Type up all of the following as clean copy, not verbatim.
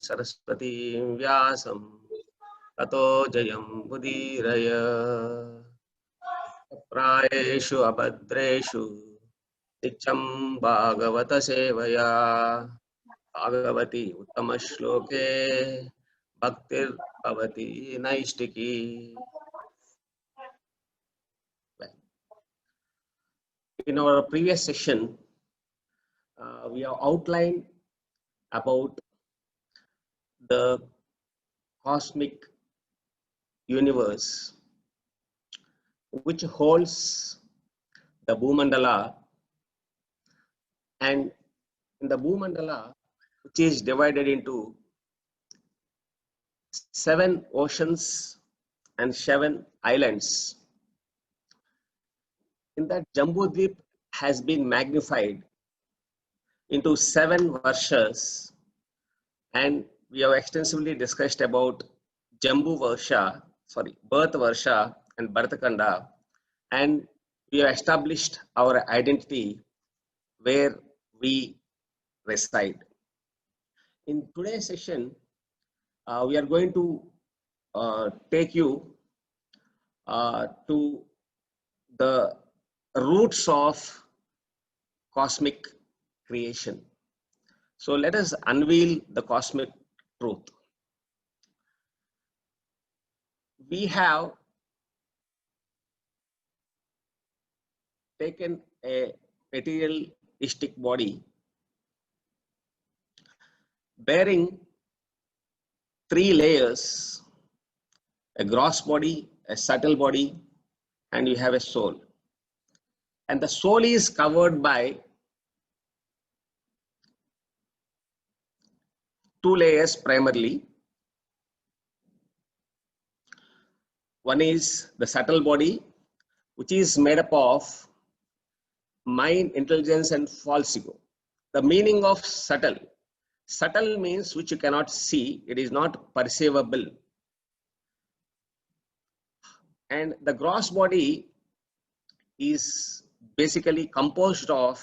सरस्वतीं व्यासं ततो जयं मुदीरय। प्रायेषु अभद्रेषु नित्यं भागवत सेवया भागवती उत्तमश्लोके भक्तिर्भवति नैष्टिकी। In our previous session, we have outlined about the cosmic universe which holds the Bhumandala, and in the Bhumandala, which is divided into 7 oceans and 7 islands. In that, Jambudvip has been magnified into 7 Varshas, and we have extensively discussed about Jambu Varsha, Birth Varsha and Bhartakanda, and we have established our identity where we reside. In today's session, we are going to take you to the roots of cosmic creation. So let us unveil the cosmic truth. We have taken a materialistic body bearing 3 layers: a gross body, a subtle body, and you have a soul. And the soul is covered by 2 layers primarily. One is the subtle body, which is made up of mind, intelligence, and false ego. The meaning of subtle. Subtle means which you cannot see, it is not perceivable. And the gross body is basically composed of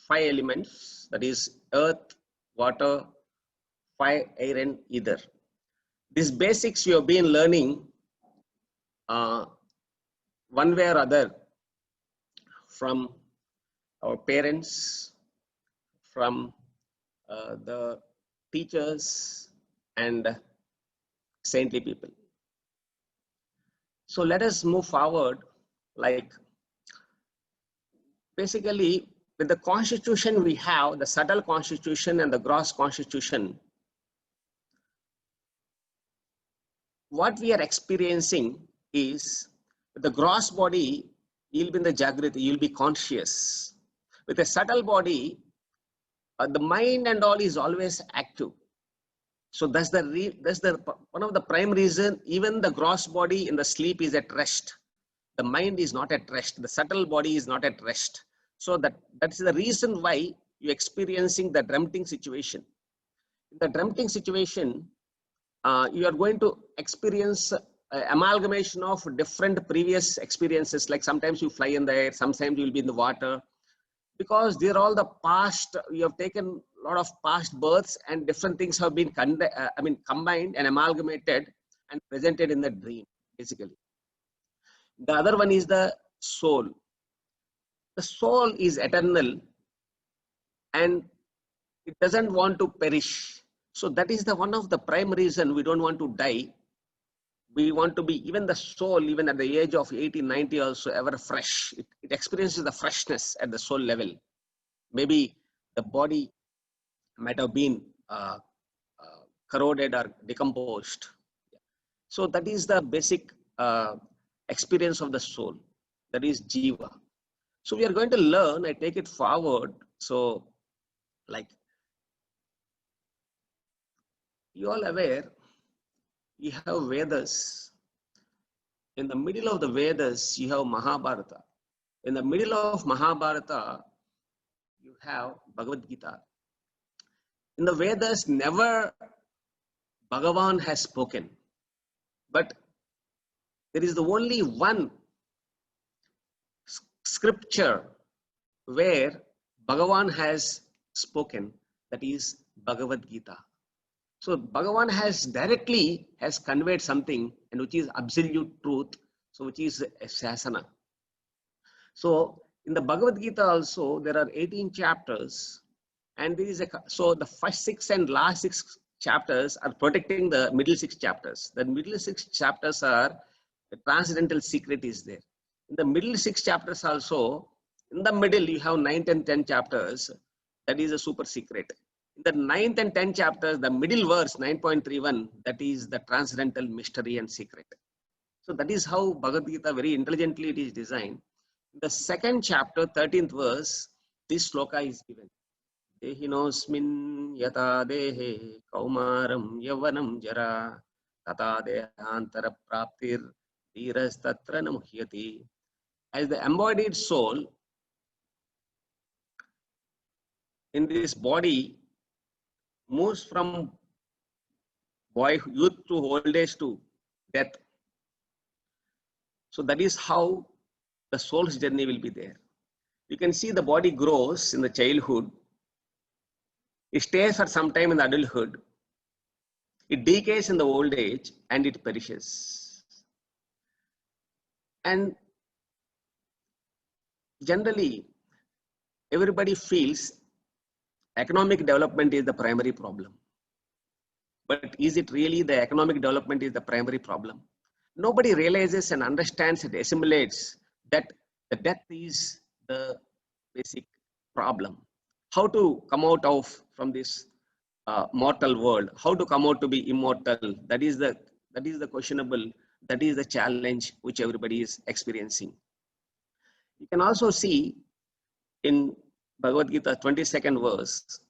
5 elements, that is earth, water, fire, air, and ether. These basics you have been learning one way or other from our parents, from the teachers and saintly people. So let us move forward. Like basically with the constitution we have, the subtle constitution and the gross constitution, what we are experiencing is the gross body, you'll be in the Jagriti, you'll be conscious. With a subtle body, the mind and all is always active. So that's one of the prime reason. Even the gross body in the sleep is at rest. The mind is not at rest. The subtle body is not at rest. So that's the reason why you're experiencing the dreaming situation. In the dreaming situation, you are going to experience amalgamation of different previous experiences. Like sometimes you fly in the air, sometimes you will be in the water, because they're all the past. You have taken a lot of past births and different things have been combined and amalgamated and presented in the dream, basically. The other one is the soul. The soul is eternal and it doesn't want to perish. So that is the one of the prime reason we don't want to die. We want to be, even the soul, even at the age of 80, 90 also, ever fresh. It experiences the freshness at the soul level. Maybe the body might have been corroded or decomposed. So that is the basic experience of the soul. That is Jiva. So we are going to learn, I take it forward. So like, you all aware, you have Vedas. In the middle of the Vedas, you have Mahabharata. In the middle of Mahabharata, you have Bhagavad Gita. In the Vedas, never Bhagavan has spoken, but there is the only one scripture where Bhagavan has spoken, that is Bhagavad Gita. So Bhagavan has directly has conveyed something, and which is absolute truth, so which is a Shasana. So in the Bhagavad Gita also there are 18 chapters, and there is so the first 6 and last 6 chapters are protecting the middle 6 chapters. The middle 6 chapters are the transcendental secret is there. In the middle 6 chapters also, in the middle you have 9th and 10th chapters, that is a super secret. In the 9th and 10th chapters, the middle verse 9.31, that is the transcendental mystery and secret. So that is how Bhagavad Gita very intelligently it is designed. In the second chapter, 13th verse, this sloka is given. Dehinosmin yata dehe kaumaram yavanam jara tata dehantara praptir dhiras tatra namuhyati. As the embodied soul in this body moves from youth to old age to death. So that is how the soul's journey will be there. You can see the body grows in the childhood. It stays for some time in the adulthood. It decays in the old age and it perishes. And generally, everybody feels economic development is the primary problem. But is it really the economic development is the primary problem? Nobody realizes and understands and assimilates that the death is the basic problem. How to come out from this mortal world? How to come out to be immortal? That is the questionable. That is the challenge which everybody is experiencing. You can also see in Bhagavad Gita 22nd verse,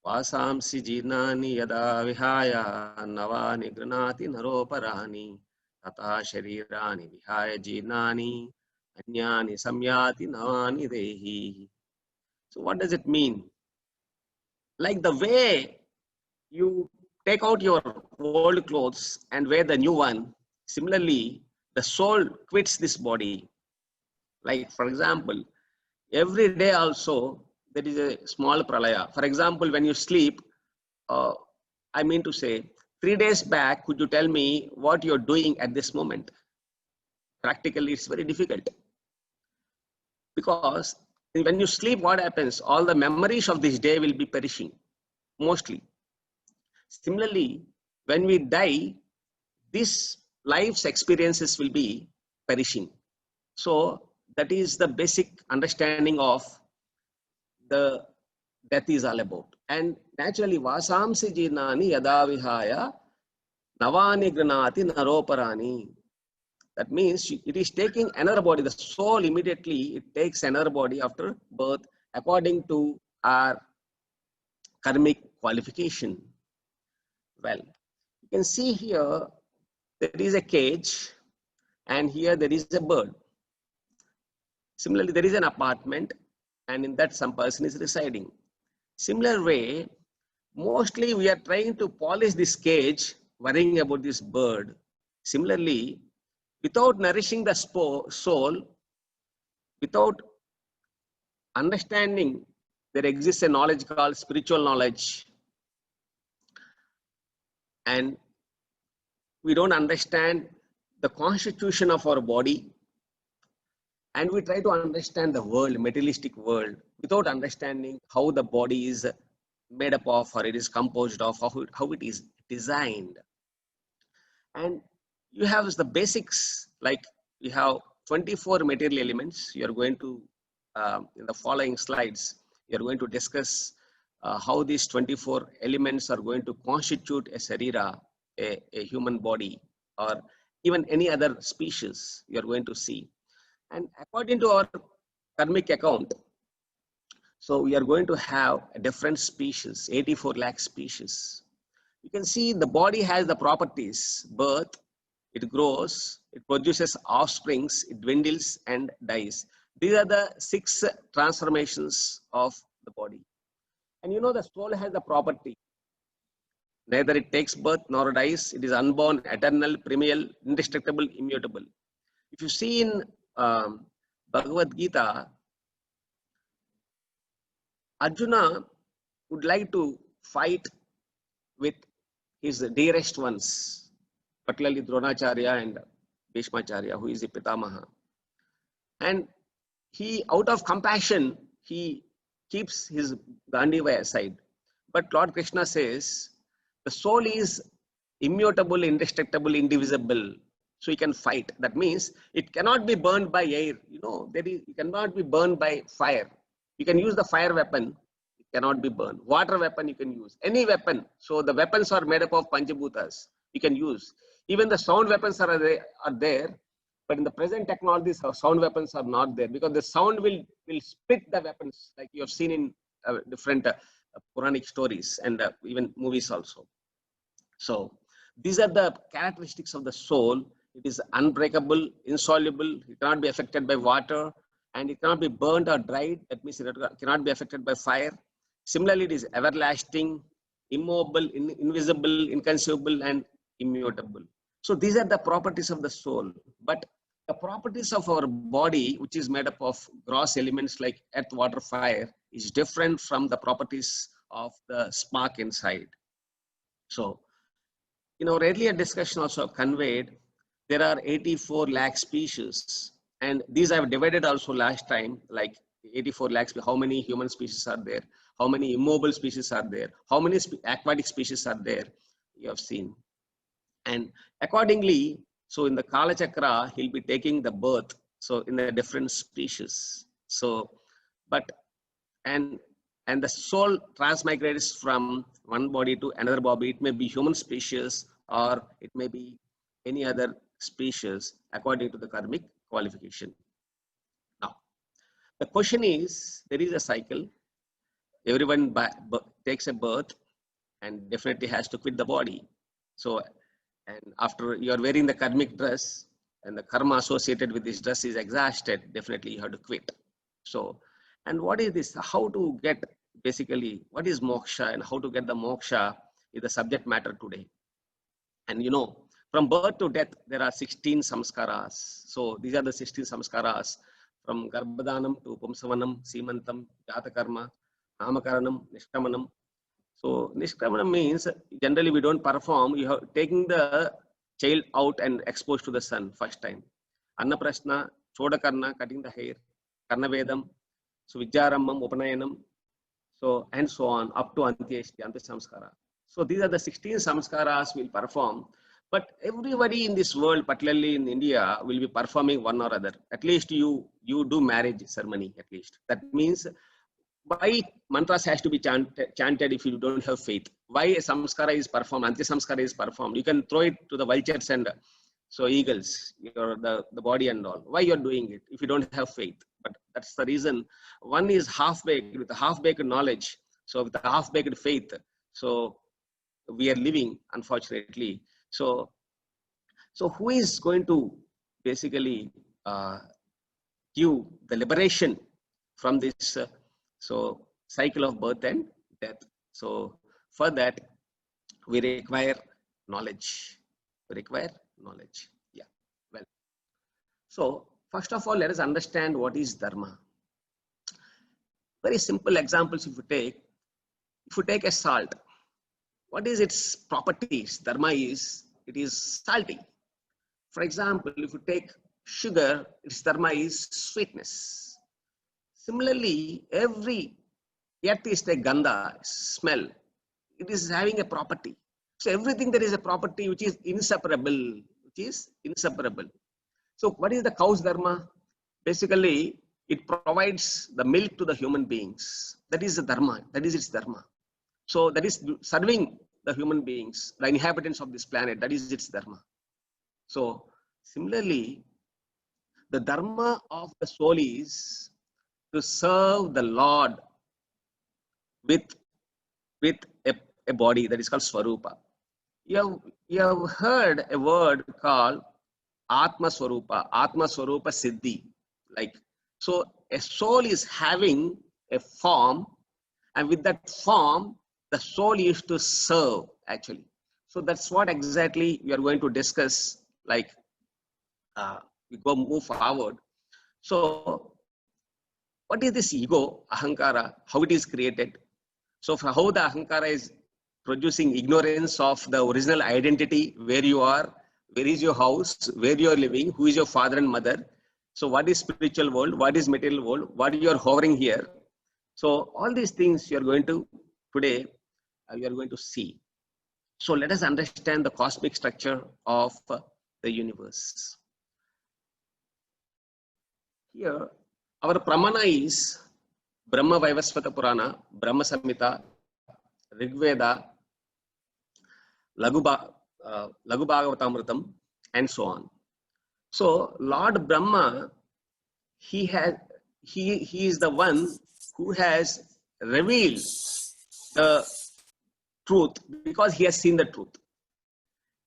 Vasamsi jirnani yada vihaya navani granati naroparani tata sharirani vihaya jirnani anyani samyati navani dehi. So what does it mean? Like the way you take out your old clothes and wear the new one, similarly, the soul quits this body. Like for example, every day also there is a small pralaya. For example, when you sleep, I mean to say, 3 days back, could you tell me what you're doing at this moment? Practically, it's very difficult. Because when you sleep, what happens? All the memories of this day will be perishing, mostly. Similarly, when we die, this life's experiences will be perishing. So that is the basic understanding of the death is all about. And naturally, vasamsi jirnani yada vihaya navani granati naroparani. That means it is taking another body. The soul immediately, it takes another body after birth according to our karmic qualification. Well, you can see here, there is a cage and here there is a bird. Similarly, there is an apartment and in that some person is residing. Similar way, mostly we are trying to polish this cage, worrying about this bird. Similarly, without nourishing the soul, without understanding, there exists a knowledge called spiritual knowledge. And we don't understand the constitution of our body. And we try to understand the world, materialistic world, without understanding how the body is made up of, or it is composed of, how it is designed. And you have the basics, like you have 24 material elements. You are going to, in the following slides, you are going to discuss how these 24 elements are going to constitute a sarira, a human body, or even any other species you are going to see. And according to our karmic account, so we are going to have a different species, 84 lakh species. You can see the body has the properties: birth, it grows, it produces offsprings, it dwindles and dies. These are the 6 transformations of the body. And you know, the soul has the property: neither it takes birth nor dies. It is unborn, eternal, perennial, indestructible, immutable. If you see in Bhagavad Gita, Arjuna would like to fight with his dearest ones, particularly Dronacharya and Bhishmacharya, who is the Pitamaha. And he, out of compassion, he keeps his Gandiva aside. But Lord Krishna says, the soul is immutable, indestructible, indivisible. So he can fight. That means it cannot be burned by air. It cannot be burned by fire. You can use the fire weapon. It cannot be burned. Water weapon you can use. Any weapon. So the weapons are made up of Panchabhutas. You can use. Even the sound weapons are there. But in the present technologies, sound weapons are not there, because the sound will split the weapons, like you have seen in different Puranic stories and even movies also. So these are the characteristics of the soul. It is unbreakable, insoluble. It cannot be affected by water, and it cannot be burned or dried. That means it cannot be affected by fire. Similarly, it is everlasting, immobile, invisible, inconceivable, and immutable. So these are the properties of the soul. But the properties of our body, which is made up of gross elements like earth, water, fire, is different from the properties of the spark inside. So, in our earlier discussion also conveyed, there are 84 lakh species. And these I have divided also last time, like 84 lakhs, how many human species are there, how many immobile species are there, how many aquatic species are there, you have seen. And accordingly, so in the Kala Chakra, he'll be taking the birth, so in the different species. So, and the soul transmigrates from one body to another body. It may be human species or it may be any other species according to the karmic qualification. Now, the question is, there is a cycle. Everyone takes a birth and definitely has to quit the body. So, and after you are wearing the karmic dress and the karma associated with this dress is exhausted, definitely you have to quit. So, and what is this? How to get, basically, what is moksha and how to get the moksha is the subject matter today. And from birth to death, there are 16 samskaras. So these are the 16 samskaras, from Garbhadanam to Pumsavanam, Simantam, Jatakarma, Namakaranam, Nishkamanam. So Nishkamanam means generally we don't perform. You have taking the child out and exposed to the sun first time. Annaprasna, Chodakarna, cutting the hair, Karnavedam, so Vijjaramam, Upanayanam, so and so on up to Antyeshti, Antyasamskara. So these are the 16 samskaras we'll perform. But everybody in this world, particularly in India, will be performing one or other. At least you do marriage ceremony, at least. That means why mantras has to be chanted if you don't have faith? Why a samskara is performed, Antya-samskara is performed? You can throw it to the vultures and so eagles, the body and all. Why you're doing it if you don't have faith? But that's the reason. One is half-baked, with a half-baked knowledge. So with a half-baked faith. So we are living, unfortunately. So who is going to basically give the liberation from this cycle of birth and death? So for that, we require knowledge. Yeah, well. So first of all, let us understand what is dharma. Very simple examples if you take a salt, what is its properties? Dharma is, it is salty. For example, if you take sugar, its dharma is sweetness. Similarly, every earth is a gandha, smell. It is having a property. So everything there is a property which is inseparable, So what is the cow's dharma? Basically, it provides the milk to the human beings. That is the dharma. That is its dharma. So that is serving the human beings, the inhabitants of this planet. That is its dharma. So similarly, the dharma of the soul is to serve the Lord with a body that is called Swarupa. You have heard a word called Atma Swarupa Siddhi. So a soul is having a form, and with that form, the soul used to serve actually. So that's what exactly we are going to discuss, move forward. So what is this ego, ahankara, how it is created? So for how the ahankara is producing ignorance of the original identity, where you are, where is your house, where you are living, who is your father and mother. So what is spiritual world, what is material world, what you are hovering here. So all these things you are going to today, you are going to see. So let us understand the cosmic structure of the universe. Here, our pramana is Brahma Vaivasvata Purana, Brahma Samhita, Rigveda, Laghu Bhagavatamritam, and so on. So Lord Brahma, he is the one who has revealed the truth because he has seen the truth.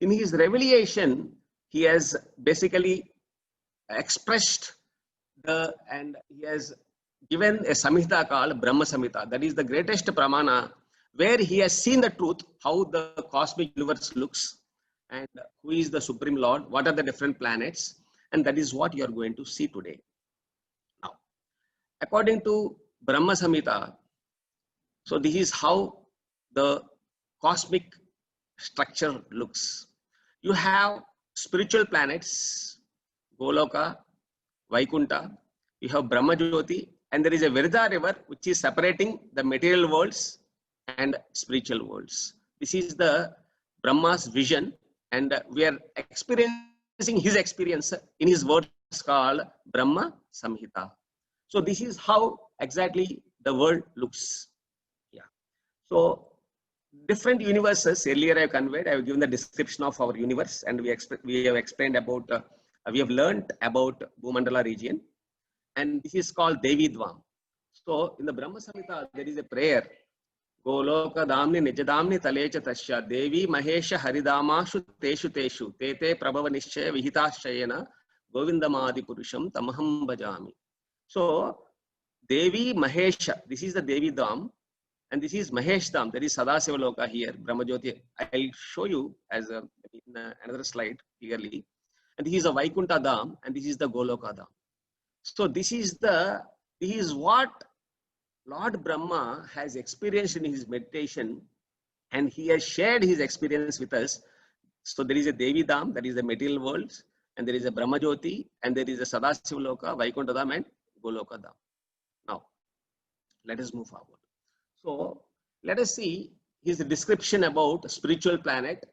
In his revelation, he has basically expressed and he has given a Samhita called Brahma Samhita. That is the greatest pramana where he has seen the truth, how the cosmic universe looks and who is the Supreme Lord, what are the different planets, and that is what you are going to see today. Now, according to Brahma Samhita, so this is how the cosmic structure looks. You have spiritual planets, Goloka, Vaikunta, you have Brahma Jyoti, and there is a Virja river which is separating the material worlds and spiritual worlds. This is the Brahma's vision, and we are experiencing his experience in his words called Brahma Samhita. So this is how exactly the world looks. Yeah. So different universes, earlier I have conveyed, I have given the description of our universe, and we have explained about, we have learned about Bhumandala region, and this is called Devi Dvam. So in the Brahma Samhita, there is a prayer, Goloka Damni Nijadamni Talecha Tasya Devi Mahesha Haridamashu Teshu Teshu Tete Prabhava Nishchaya Vihitashayana Govindamadi Purusham Tamaham Bhajami. So Devi Mahesha, this is the Devi Dham, and this is Mahesh Dham, that is Sadasiva Loka here, Brahmajyoti. I'll show you as in another slide clearly. And this is a Vaikunta Dham, and this is the Goloka Dham. So this is what Lord Brahma has experienced in his meditation, and he has shared his experience with us. So there is a Devi Dham, that is the material world, and there is a Brahmajyoti, and there is a Sadasiva Loka, Vaikunta Dham, and Goloka Dham. Now, let us move forward. So let us see his description about spiritual planet.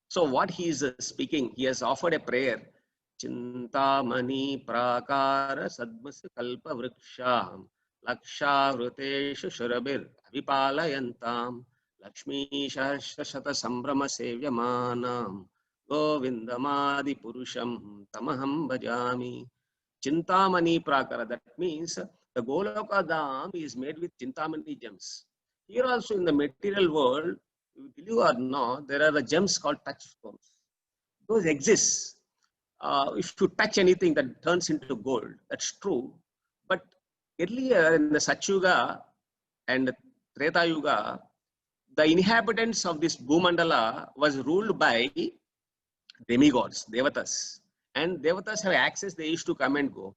So what he is speaking, he has offered a prayer. Chintamani prakara sadmas kalpa vriksham laksha vruteshu shurabir avipalayantam lakshmi shashta shata sambrama sevyamanam govindamadi purusham tamaham bhajami. Chintamani prakara, that means the Goloka Dham is made with Chintamani gems. Here also in the material world, believe or not, there are the gems called touchstones. Those exist. If you touch anything that turns into gold, that's true. But earlier in the Satyuga and Treta Yuga, the inhabitants of this Bhumandala was ruled by demigods, devatas. And devatas have access, they used to come and go.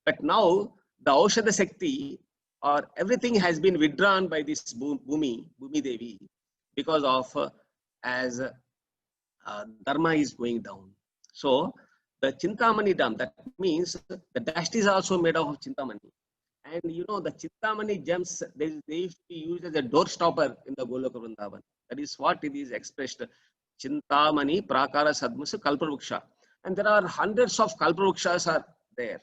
But now the Aushadha Shakti or everything has been withdrawn by this Bhumi Devi because of as Dharma is going down. So the Chintamani Dham, that means the dust is also made of Chintamani. And you know the Chintamani gems, they used to be used as a door stopper in the Goloka Vrindavan. That is what it is expressed. Chintamani Prakara Sadmasu Kalpavruksha. And there are hundreds of Kalpavrukshas are there.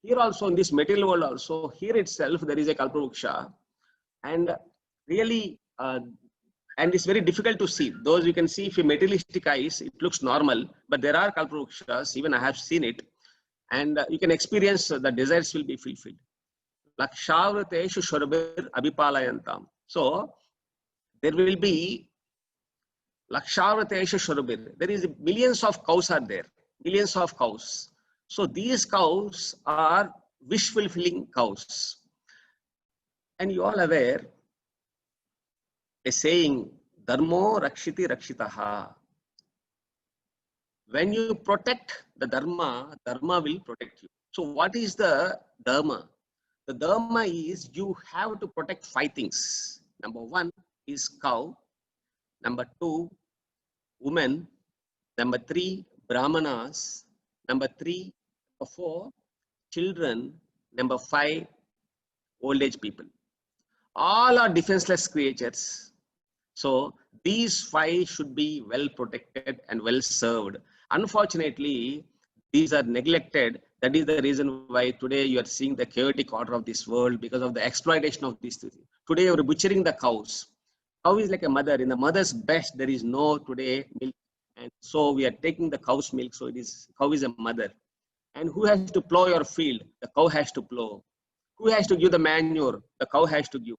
Here also in this material world also, here itself there is a Kalpavruksha, and really, and it's very difficult to see. Those you can see if you materialistic eyes, it looks normal, but there are Kalpavruksha, even I have seen it, and you can experience the desires will be fulfilled. Lakshavrateshu shurabir abhipalayantam. So there will be Lakshavrateshu shurabir. There is millions of cows are there, millions of cows. So these cows are wish-fulfilling cows. And you all aware, a saying, Dharmo Rakshiti Rakshitaha. When you protect the Dharma, Dharma will protect you. So what is the Dharma? The Dharma is you have to protect 5 things. Number 1 is cow. Number 2, women. Number 3, brahmanas. Number 4, children. Number 5, old age people. All are defenseless creatures. So these 5 should be well protected and well served. Unfortunately, these are neglected. That is the reason why today you are seeing the chaotic order of this world, because of the exploitation of these things. Today you are butchering the cows. Cow is like a mother. In the mother's breast, there is no today milk. And so we are taking the cow's milk. So cow is a mother. And who has to plow your field? The cow has to plow. Who has to give the manure? The cow has to give.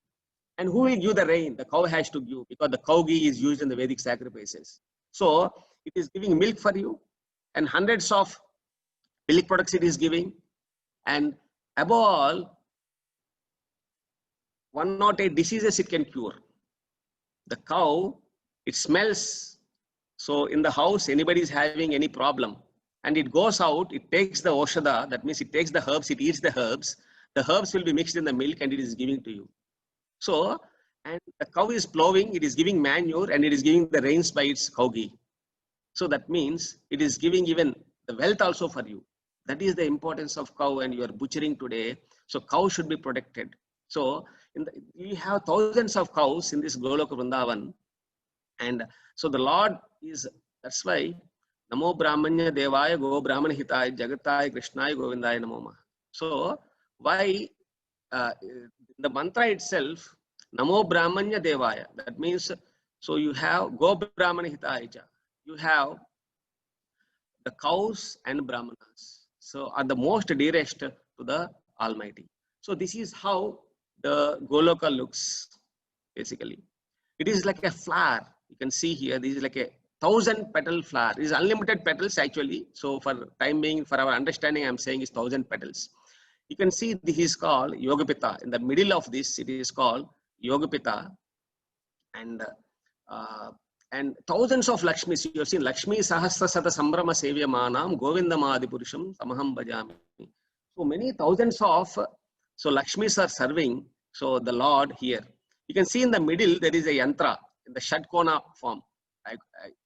And who will give the rain? The cow has to give, because the cow ghee is used in the Vedic sacrifices. So it is giving milk for you, and hundreds of milk products it is giving. And above all, 108 diseases it can cure. The cow, it smells. So in the house, anybody is having any problem, and it goes out, it takes the oshada, that means it takes the herbs, it eats the herbs. The herbs will be mixed in the milk and it is giving to you. So, and the cow is plowing, it is giving manure, and it is giving the rains by its cow ghee. So that means it is giving even the wealth also for you. That is the importance of cow, and you are butchering today. So cow should be protected. So we have thousands of cows in this Goloka Vrindavan. And so the Lord is, that's why, Namo Brahmanya Devaya Go Brahmana Hitaya Jagataya Krishnaya Govindaya Namoma. So why the mantra itself, Namo Brahmanya Devaya, that means, so you have Go Brahmana Hitaya, you have the cows and brahmanas, so are the most dearest to the Almighty. So this is how the Goloka looks basically. It is like a flower. You can see here, this is like a 1,000 petal flower. It is unlimited petals actually. So for time being, for our understanding, I'm saying is 1,000 petals. You can see this is called Yogapita. In the middle of this, it is called Yogapita. And thousands of Lakshmis. You have seen Lakshmi Sahasra Sata Sambrama Sevyamanam Govindamadi Purusham Samaham Bhajami. So many thousands of, so Lakshmis are serving, so the Lord here. You can see in the middle, there is a yantra in the Shadkona form.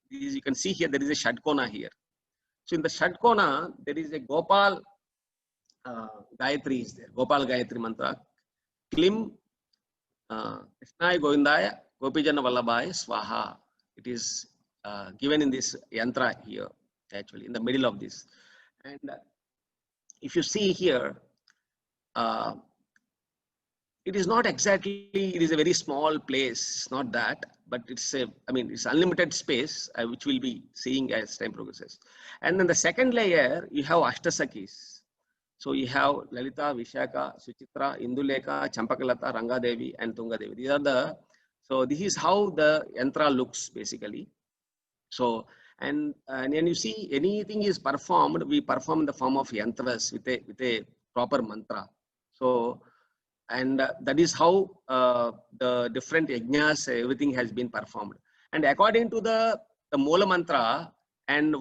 You can see here, there is a Shadkona here. So in the Shadkona, there is a Gopal Gayatri is there. Gopal Gayatri mantra. Klim Krishnaya Govindaya Gopijana Vallabhaya Swaha. It is given in this yantra here, actually, in the middle of this. And if you see here, it is not exactly, it is a very small place, it's not that, but it's a, I mean, it's unlimited space, which we'll be seeing as time progresses. And then the second layer, you have Ashtasakis. So you have Lalita, Vishaka, Suchitra, Induleka, Champakalata, Rangadevi, and Tungadevi. These are the, so this is how the yantra looks basically. So, and when you see anything is performed, we perform in the form of yantras with a proper mantra. So, and that is how the different yajnas, everything has been performed. And according to the Moola mantra, and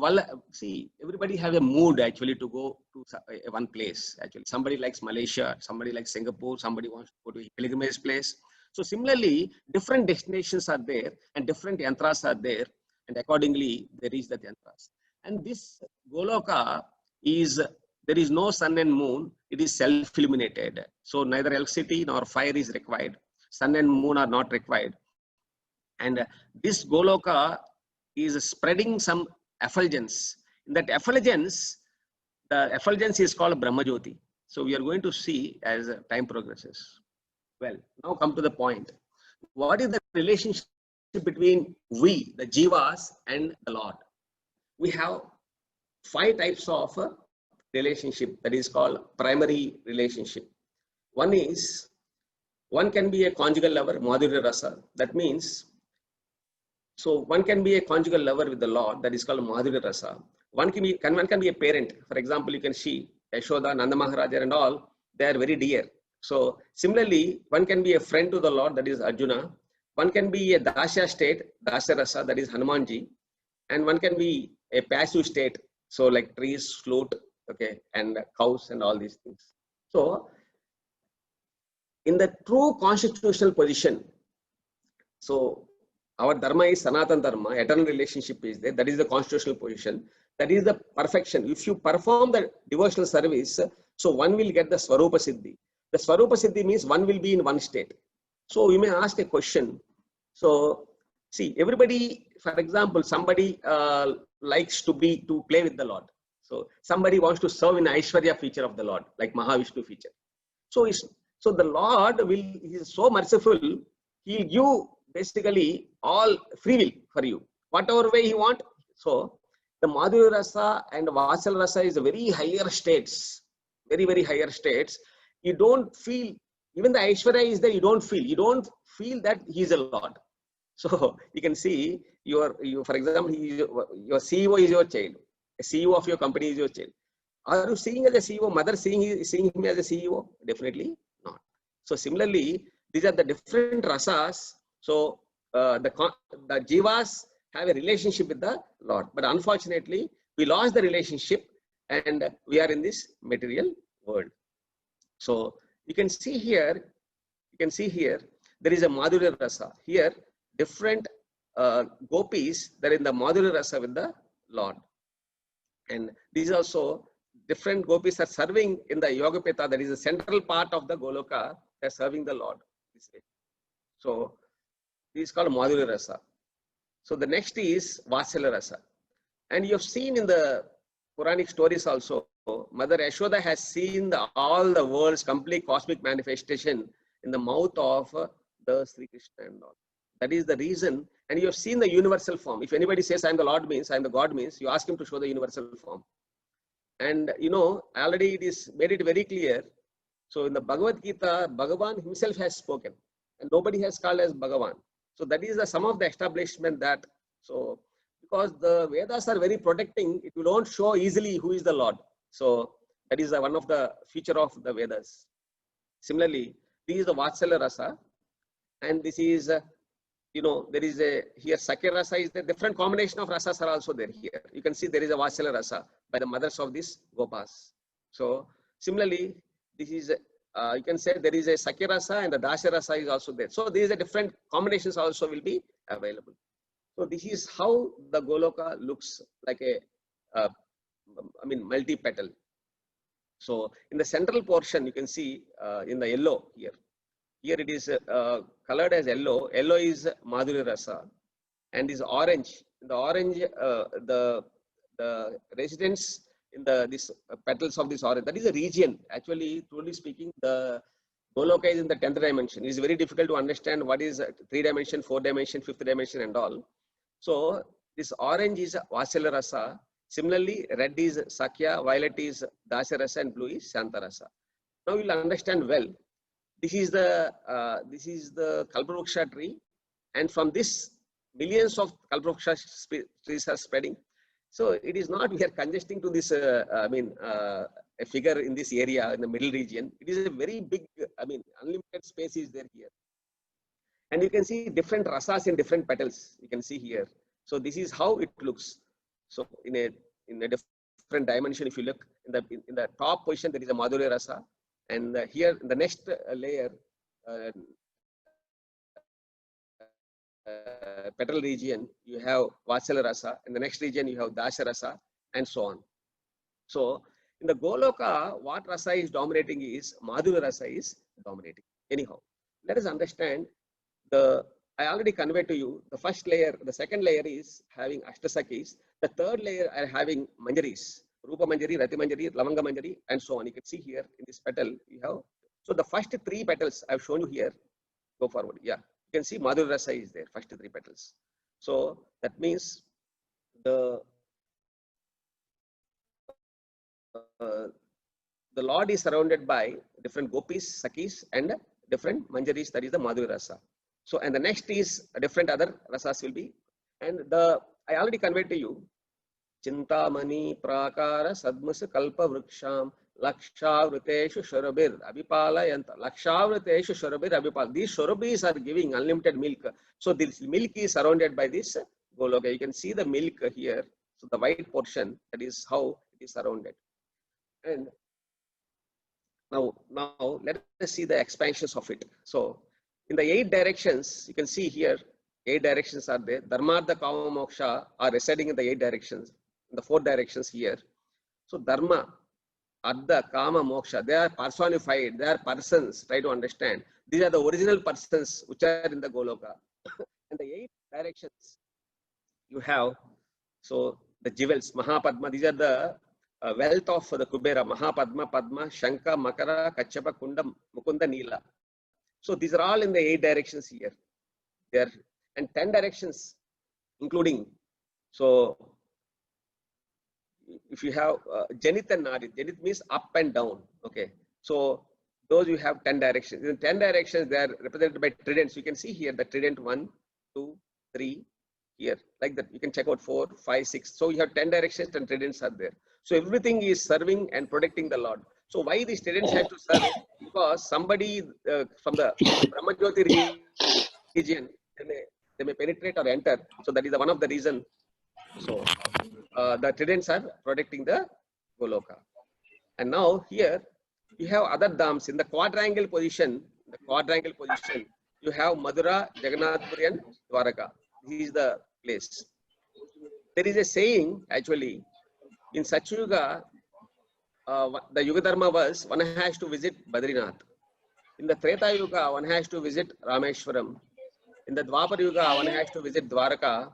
see, everybody have a mood actually to go to one place. Actually, somebody likes Malaysia, somebody likes Singapore, somebody wants to go to a pilgrimage place. So similarly, different destinations are there and different yantras are there, and accordingly they reach the yantras. And this Goloka is, there is no sun and moon, it is self-illuminated. So neither electricity nor fire is required. Sun and moon are not required. And this Goloka is spreading some effulgence. In that effulgence, the effulgence is called Brahmajyoti. So we are going to see as time progresses. Well, now come to the point. What is the relationship between we, the Jivas, and the Lord? We have 5 types of relationship, that is called primary relationship. One can be a conjugal lover, Madhurya Rasa. That means, so one can be a conjugal lover with the Lord, that is called Madhurya Rasa. One can be a parent. For example, you can see Yashoda, Nanda Maharaja and all, they are very dear. So similarly, one can be a friend to the Lord, that is Arjuna. One can be a Dasya state, Dasya Rasa, that is Hanumanji. And one can be a passive state, so like trees, flute, okay, and cows and all these things. So in the true constitutional position, so Our dharma is Sanatan Dharma, eternal relationship is there. That is the constitutional position. That is the perfection. If you perform the devotional service, so one will get the Swarupa Siddhi. The Swarupa Siddhi means one will be in one state. So you may ask a question. So see, everybody, for example, somebody likes to play with the Lord. So somebody wants to serve in Aishwarya feature of the Lord, like Mahavishnu feature. So the Lord he is so merciful. He'll give basically all free will for you, whatever way you want. So the Madhurya Rasa and Vatsal Rasa is a very higher states, very higher states. You don't feel, even the Aishwarya is there, you don't feel that he is a Lord. So you can see for example, your CEO is your child. A CEO of your company is your child. Are you seeing as a CEO, mother seeing him as a CEO? Definitely not. So similarly, these are the different rasas. So the jivas have a relationship with the Lord. But unfortunately, we lost the relationship and we are in this material world. So you can see here, there is a Madhurya Rasa. Here, different gopis that are in the Madhurya Rasa with the Lord. And these also different gopis are serving in the Yogapeta, that is the central part of the Goloka, they are serving the Lord this way. So this is called Madhurya Rasa. So the next is Vatsala Rasa. And you have seen in the Puranic stories also, Mother Yashoda has seen all the world's complete cosmic manifestation in the mouth of the Sri Krishna and all. That is the reason. And you have seen the universal form. If anybody says I am the Lord means, I am the God means, you ask him to show the universal form. And already it is made it very clear. So in the Bhagavad Gita, Bhagavan himself has spoken and nobody has called as Bhagavan. So that is some of the establishment that, so because the Vedas are very protecting, it will not show easily who is the Lord. So that is one of the feature of the Vedas. Similarly, this is the Vatsala Rasa, and this is, there is here Sakya Rasa is the different combination of rasas are also there here. You can see there is a Vatsala Rasa by the mothers of these Gopas. So similarly, this is, you can say there is a Sakya Rasa and the Dasya Rasa is also there. So these are different combinations also will be available. So this is how the Goloka looks like a, multi-petal. So in the central portion, you can see in the yellow here. Here it is colored as yellow. Yellow is Madhurya Rasa, and is orange. In the orange, the residents in this petals of this orange. That is a region. Actually, truly speaking, the Goloka is in the 10th dimension. It is very difficult to understand what is 3 dimension, 4 dimension, 5th dimension, and all. So this orange is Vatsala Rasa. Similarly, red is Sakya, violet is Dasya Rasa, and blue is Shanta Rasa. Now you will understand well. This is the Kalpavruksha tree, and from this millions of Kalpavruksha trees are spreading. So it is not we are congesting to this a figure in this area in the middle region. It is a very big, unlimited space is there here. And you can see different rasas in different petals. You can see here. So this is how it looks. So in a different dimension, if you look in the top position, there is a Madhurya Rasa, and here in the next layer, petal region, you have Vatsala Rasa. In the next region, you have Dasya Rasa, and so on. So in the Goloka, what Rasa is dominating is Madhurya Rasa is dominating. Anyhow, let us understand. I already conveyed to you the first layer. The second layer is having Ashtasakis. The third layer are having Manjaris, Rupa Manjari, Rati Manjari, Lavanga Manjari, and so on. You can see here in this petal, you have. So the first 3 petals I've shown you here. Go forward. Yeah, you can see Madhurya Rasa is there, first 3 petals. So that means the Lord is surrounded by different gopis, sakis, and different manjaris. That is the Madhurya Rasa. So, and the next is different other rasas will be, and I already conveyed to you, Chintamani Prakara Sadmus Kalpa Vriksham Lakshavruteshu Shurabir Abhipalayanta. Lakshavruteshu Shurabir Abhipal. These Shurabis are giving unlimited milk. So this milk is surrounded by this Goloka. You can see the milk here. So the white portion, that is how it is surrounded. And now let us see the expansions of it. So in the 8 directions, you can see here, 8 directions are there. Dharma, Artha, Kama, Moksha are residing in the 8 directions, in the 4 directions here. So Dharma, Artha, Kama, Moksha, they are personified, they are persons. Try to understand. These are the original persons which are in the Goloka. And the 8 directions you have, so the jewels, Mahapadma, these are the wealth of the Kubera, Mahapadma, Padma, Shanka, Makara, Kachapa, Kunda, Mukunda, Nila. So these are all in the 8 directions here. There and 10 directions, including. So if you have Janit and Nadit, Janit means up and down. Okay. So those you have 10 directions. In 10 directions, they are represented by tridents. You can see here the trident 1, 2, 3, here like that. You can check out 4, 5, 6. So you have 10 directions and tridents are there. So everything is serving and protecting the Lord. So why these tridents have to serve? Because somebody from the Brahmajyoti region, they may penetrate or enter. So that is one of the reason. So the tridents are protecting the Goloka. And now here you have other dhams in the quadrangle position. The quadrangle position, you have Madura, Jagannath Puri and Dwaraka. This is the place. There is a saying actually in Satyuga, the Yuga Dharma was one has to visit Badrinath. In the Treta Yuga, one has to visit Rameshwaram. In the Dwapar Yuga, one has to visit Dwaraka.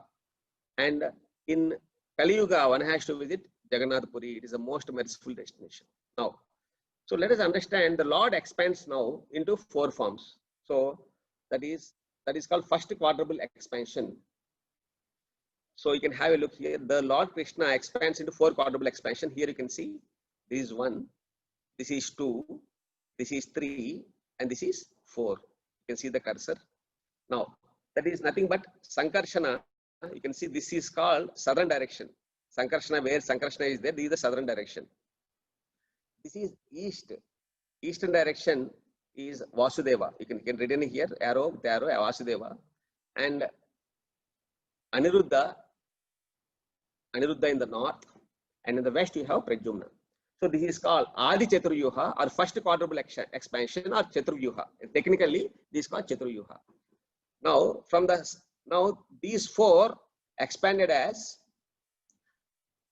And in Kali Yuga, one has to visit Jagannath Puri. It is the most merciful destination. Now, so let us understand the Lord expands now into 4 forms. So that is called first quadruple expansion. So you can have a look here. The Lord Krishna expands into 4 quadruple expansion. Here you can see this is 1, this is 2, this is 3, and this is 4. You can see the cursor. Now that is nothing but Sankarshana. You can see this is called southern direction. Sankarshana, where Sankarshana is there, this is the southern direction. This is east. Eastern direction is Vasudeva. You can read in here, arrow, the arrow, Vasudeva. And Aniruddha in the north. And in the west, you have Pradyumna. So this is called Adi Chaturyuha or first quadruple expansion or Chaturyuha. Technically, this is called Chaturyuha. Now, these 4 expanded as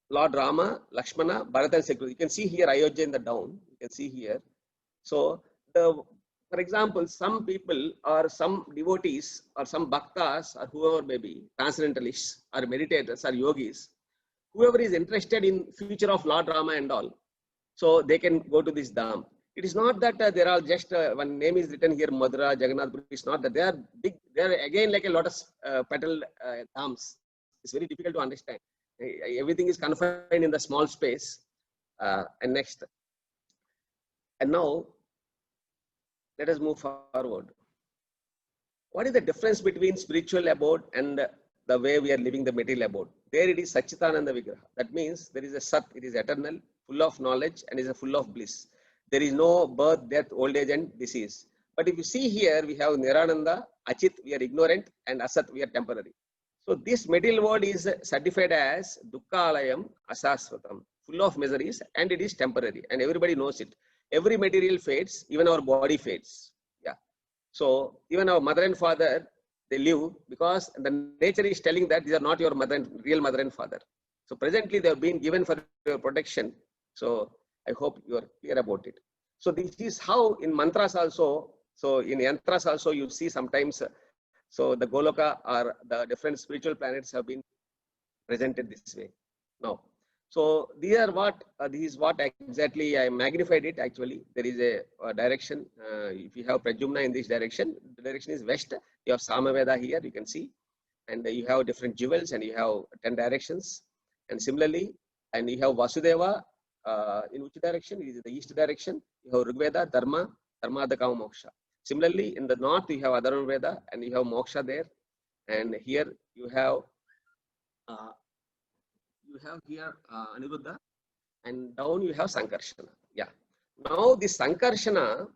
Lord Rama, Lakshmana, Bharata and Shatrugna. You can see here Ayodhya in the down. You can see here. So, for example, some people or some devotees or some bhaktas or whoever may be, transcendentalists or meditators or yogis, whoever is interested in future of Lord Rama and all, so they can go to this dham. It is not that there are just one name is written here, Madura, Jagannath Puri. It's not that they are big. They are again like a lotus petal dhams. It's very difficult to understand. Everything is confined in the small space. And next. And now, let us move forward. What is the difference between spiritual abode and the way we are living the material abode? There it is Satchitananda Vigraha. That means there is a Sat, it is eternal, full of knowledge and is full of bliss. There is no birth, death, old age and disease. But if you see here, we have Nirananda, Achit, we are ignorant, and Asat, we are temporary. So this material world is certified as Dukkha Alayam Asasvatam, full of miseries, and it is temporary, and everybody knows it. Every material fades, even our body fades. Yeah. So even our mother and father, they live because the nature is telling that these are not your real mother and father. So presently they have been given for your protection. So I hope you are clear about it. So this is how in mantras also, so in yantras also you see sometimes, so the Goloka or the different spiritual planets have been presented this way. Now, so these are what, this is what exactly I magnified it actually. There is a direction, if you have Pradyumna in this direction, the direction is west. You have Samaveda here, you can see. And you have different jewels and you have 10 directions. And similarly, and you have Vasudeva, in which direction? It is the east direction. You have Rigveda, Dharma, Dharma, Kama, Moksha. Similarly, in the north, you have Adharva Veda and you have Moksha there. And here you have here Aniruddha, and down you have Sankarshana. Yeah. Now this Sankarshana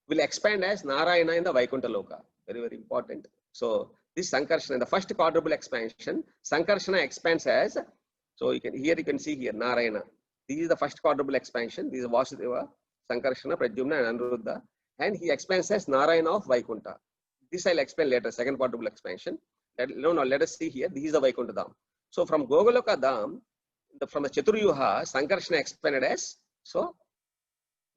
will expand as Narayana in the Vaikuntha Loka. Very, very important. So this Sankarshana, the first quadruple expansion, Sankarshana expands as, so you can see here Narayana. This is the first quadruple expansion. This is Vasudeva, Sankarshana, Pradyumna and Aniruddha. And he expands as Narayana of Vaikuntha. This I'll explain later, second quadruple expansion. Let us see here. This is the Vaikuntha Dham. So from Gogoloka Dham, from the Chaturyuha, Sankarshana expanded as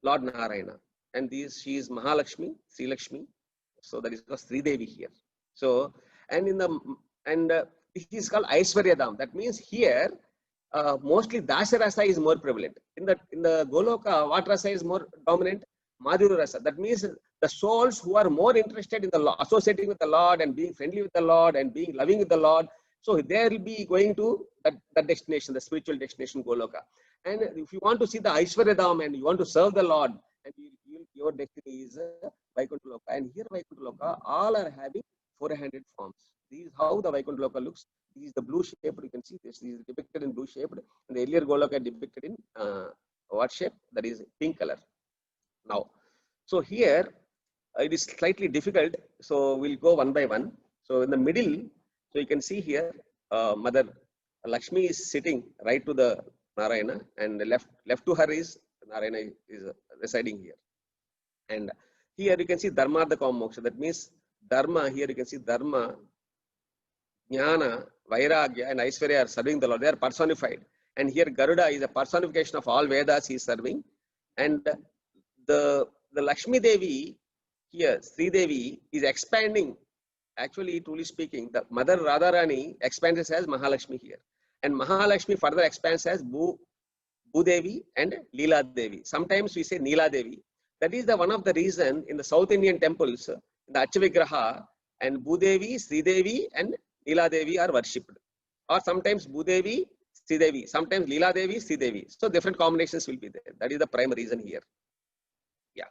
Lord Narayana. And she is Mahalakshmi, Sri Lakshmi. So that is Sri Devi here. So, and this is called Aishwarya Dham. That means here, mostly Dasya Rasa is more prevalent. In the Goloka, what Rasa is more dominant? Madhurya Rasa. That means the souls who are more interested in the associating with the Lord and being friendly with the Lord and being loving with the Lord, so they will be going to that destination, the spiritual destination, Goloka. And if you want to see the Aishwarya Dham and you want to serve the Lord, and your destiny is Vaikuntha Loka. And here Vaikuntha Loka, all are having 400 forms. This is how the Vaikuntha Loka looks. This is the blue shape. You can see this. This is depicted in blue shape. And the earlier Goloka depicted in what shape? That is pink color. Now, so here it is slightly difficult. So we'll go one by one. So in the middle, so you can see here, Mother Lakshmi is sitting right to the Narayana, and left to her is Narayana is residing here. And here you can see Dharma the Moksha. That means Dharma, here you can see Dharma, Jnana, Vairagya, and Aishwarya are serving the Lord. They are personified. And here Garuda is a personification of all Vedas he is serving. And the Lakshmi Devi here, Sri Devi, is expanding. Actually, truly speaking, the Mother Radharani expands as Mahalakshmi here. And Mahalakshmi further expands as Bhudevi and Leela Devi. Sometimes we say Neela Devi. That is the one of the reason in the South Indian temples, the Archavigraha and Bhudevi, Sri Devi and Leela Devi are worshipped. Or sometimes Bhudevi, Sri Devi, sometimes Leela Devi, Sri Devi. So different combinations will be there. That is the primary reason here. Yeah.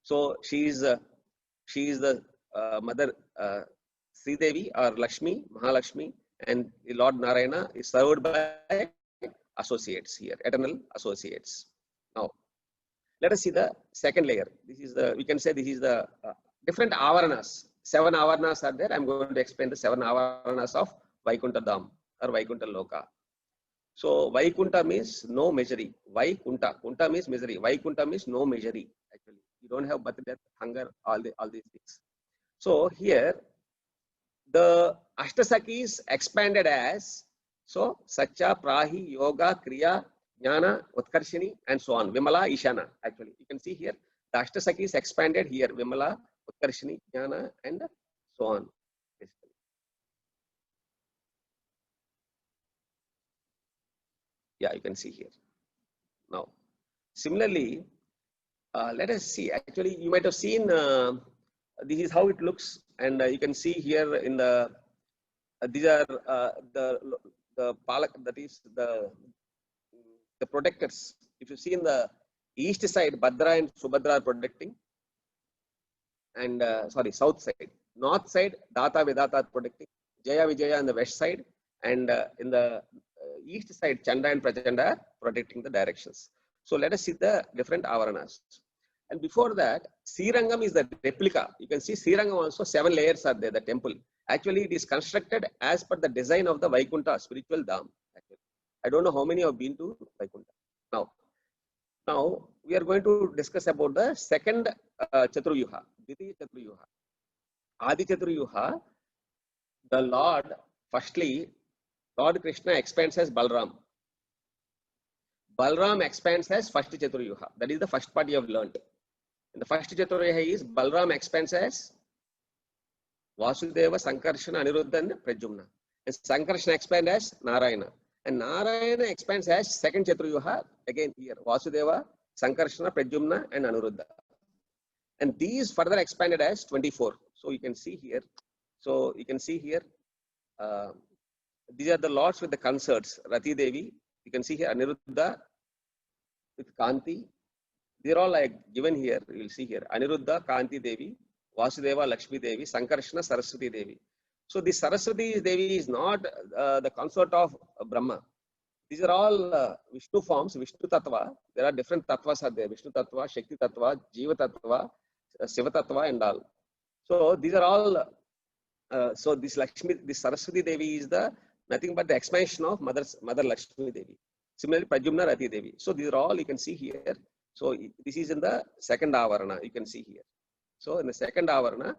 So she is the Mother Sri Devi or Lakshmi, Mahalakshmi, and Lord Narayana is served by associates here, eternal associates. Now, let us see the second layer. This is we can say this is the different avaranas. 7 avaranas are there. I'm going to explain the 7 avaranas of Vaikuntha Dham or Vaikuntha Loka. So Vaikuntha means no misery. Vaikuntha, Kunta means misery. Vaikuntha means no misery. Actually, you don't have birth, death, hunger, all these things. So here, the Ashtasakis expanded as Satya, Prahi, Yoga, Kriya, Jnana, Utkarshini, and so on. Vimala, Ishana. Actually, you can see here the Ashtasakis expanded here. Vimala, Utkarshini, Jnana, and so on. Basically. Yeah, you can see here. Now, similarly, let us see. Actually, you might have seen this is how it looks, and you can see here in the these are the palak, that is the protectors. If you see in the east side, Bhadra and Subhadra are protecting, and south side. North side, Data Vedata are protecting. Jaya Vijaya on the west side, and in the east side, Chanda and Prachanda are protecting the directions. So let us see the different avaranas. And before that, Srirangam is the replica. You can see Srirangam also 7 layers are there, the temple. Actually, it is constructed as per the design of the Vaikuntha, spiritual Dham. Actually. I don't know how many have been to Vaikuntha. Now we are going to discuss about the second Chaturyuha, Dvitiya Chaturyuha. Adi Chaturyuha, the Lord, firstly, Lord Krishna expands as Balram. Balram expands as first Chaturyuha. That is the first part you have learned. And the first Chaturyuha is Balram expands as Vasudeva, Sankarshana, Aniruddha, and Pradyumna. And Sankarshana expands as Narayana. And Narayana expands as second Chaturyuha, again here, Vasudeva, Sankarshana, Pradyumna, and Aniruddha. And these further expanded as 24. So you can see here. These are the lords with the consorts. Rati Devi. You can see here Aniruddha with Kanti. They're all like given here. You will see here Aniruddha, Kanti Devi, Vasudeva, Lakshmi Devi, Sankarshana, Saraswati Devi. So this Saraswati Devi is not the consort of Brahma. These are all Vishnu forms, Vishnu Tattva. There are different Tattvas are there. Vishnu Tattva, Shakti Tattva, Jiva Tattva, Shiva Tattva, and all. So these are all. So this Lakshmi, this Saraswati Devi is the nothing but the expansion of Mother Lakshmi Devi. Similarly, Pradyumna, Rati Devi. So these are all you can see here. So this is in the second avarana. You can see here. So in the second avarana,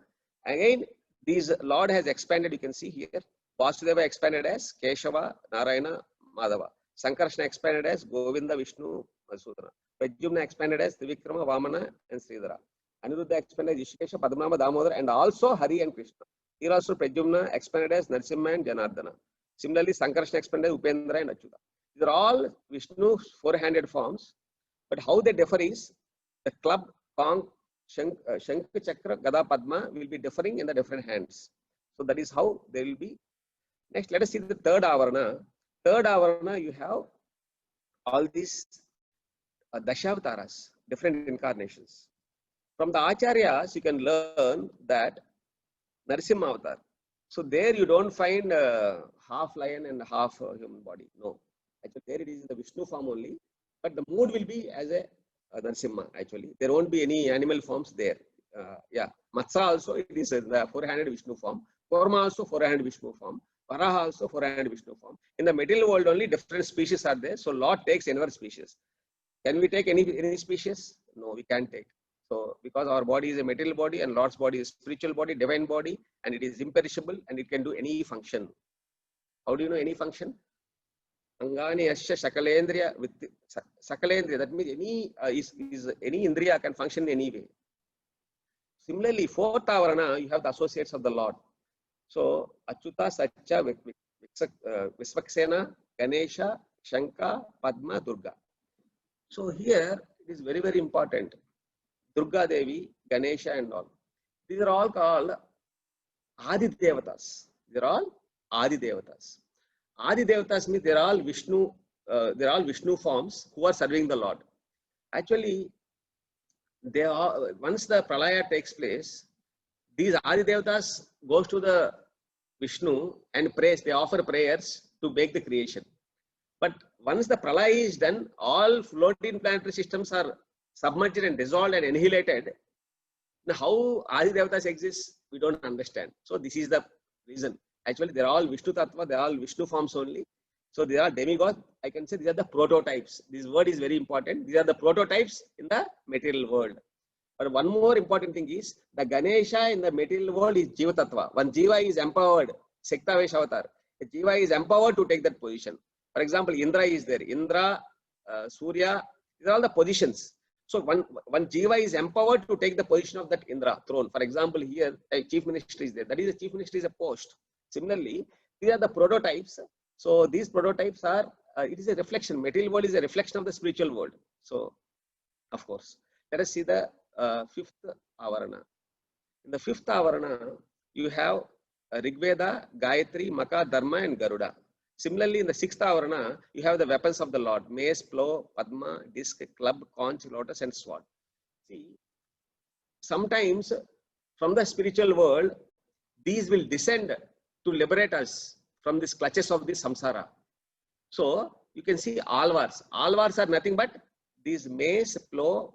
again These Lord has expanded, you can see here. Vasudeva expanded as Keshava, Narayana, Madhava. Sankarshna expanded as Govinda, Vishnu, Madhusudana. Pradyumna expanded as Trivikrama, Vamana, and Sridhara. Aniruddha expanded as Rishikesha, Padmanabha, Damodara, and also Hari and Krishna. Here also Pradyumna expanded as Narasimha and Janardana. Similarly, Sankarshna expanded as Upendra and Achyuta. These are all Vishnu's four-handed forms, but how they differ is the club, conch, Shankha, Chakra, Gada, Padma will be differing in the different hands. So that is how they will be. Next, let us see the third Avarana. Third Avarana, you have all these Dashavataras, different incarnations. From the Acharyas, you can learn that Narasimha Avatar. So there you don't find half lion and half human body. No. Actually, there it is in the Vishnu form only. But the mood will be as a Narasimha, actually. There won't be any animal forms there. Yeah. Matsya also, it is the four-handed Vishnu form. Kurma also four-handed Vishnu form. Varaha also four-handed Vishnu form. In the material world only different species are there. So Lord takes another species. Can we take any species? No, we can't take. So because our body is a material body and Lord's body is spiritual body, divine body, and it is imperishable and it can do any function. How do you know any function? Angani Asya Sakalendriya with Sakalendriya, that means any Indriya can function in any way. Similarly, fourth Avarana, you have the associates of the Lord. So Achyuta, Satya, Visvaksena, Ganesha, Shanka, Padma, Durga. So here it is very, very important. Durga Devi, Ganesha and all. These are all called Adi Devatas. These are all Adi Devatas. Adi Devatas means they're all Vishnu forms who are serving the Lord. Actually, they are, once the Pralaya takes place, these Adi Devatas goes to the Vishnu and prays, they offer prayers to make the creation. But once the Pralaya is done, all floating planetary systems are submerged and dissolved and annihilated. Now, how Adi Devatas exist, we don't understand. So this is the reason. Actually, they're all Vishnu Tattva, they're all Vishnu forms only. So they are demigods. I can say these are the prototypes. This word is very important. These are the prototypes in the material world. But one more important thing is the Ganesha in the material world is Jiva Tattva. One Jiva is empowered, Sektavesh Avatar. The Jiva is empowered to take that position. For example, Indra is there. Indra, Surya, these are all the positions. So one Jiva is empowered to take the position of that Indra throne. For example, here a chief minister is there. That is, the chief minister is a post. Similarly, these are the prototypes. So these prototypes are, it is a reflection. Material world is a reflection of the spiritual world. So, of course, let us see the fifth Avarana. In the fifth Avarana, you have Rigveda, Gayatri, Maka, Dharma, and Garuda. Similarly, in the sixth Avarana, you have the weapons of the Lord: mace, plow, Padma, disc, club, conch, lotus, and sword. See, sometimes from the spiritual world, these will descend to liberate us from these clutches of this samsara. So you can see alvars. Alvars are nothing but these mace, plow,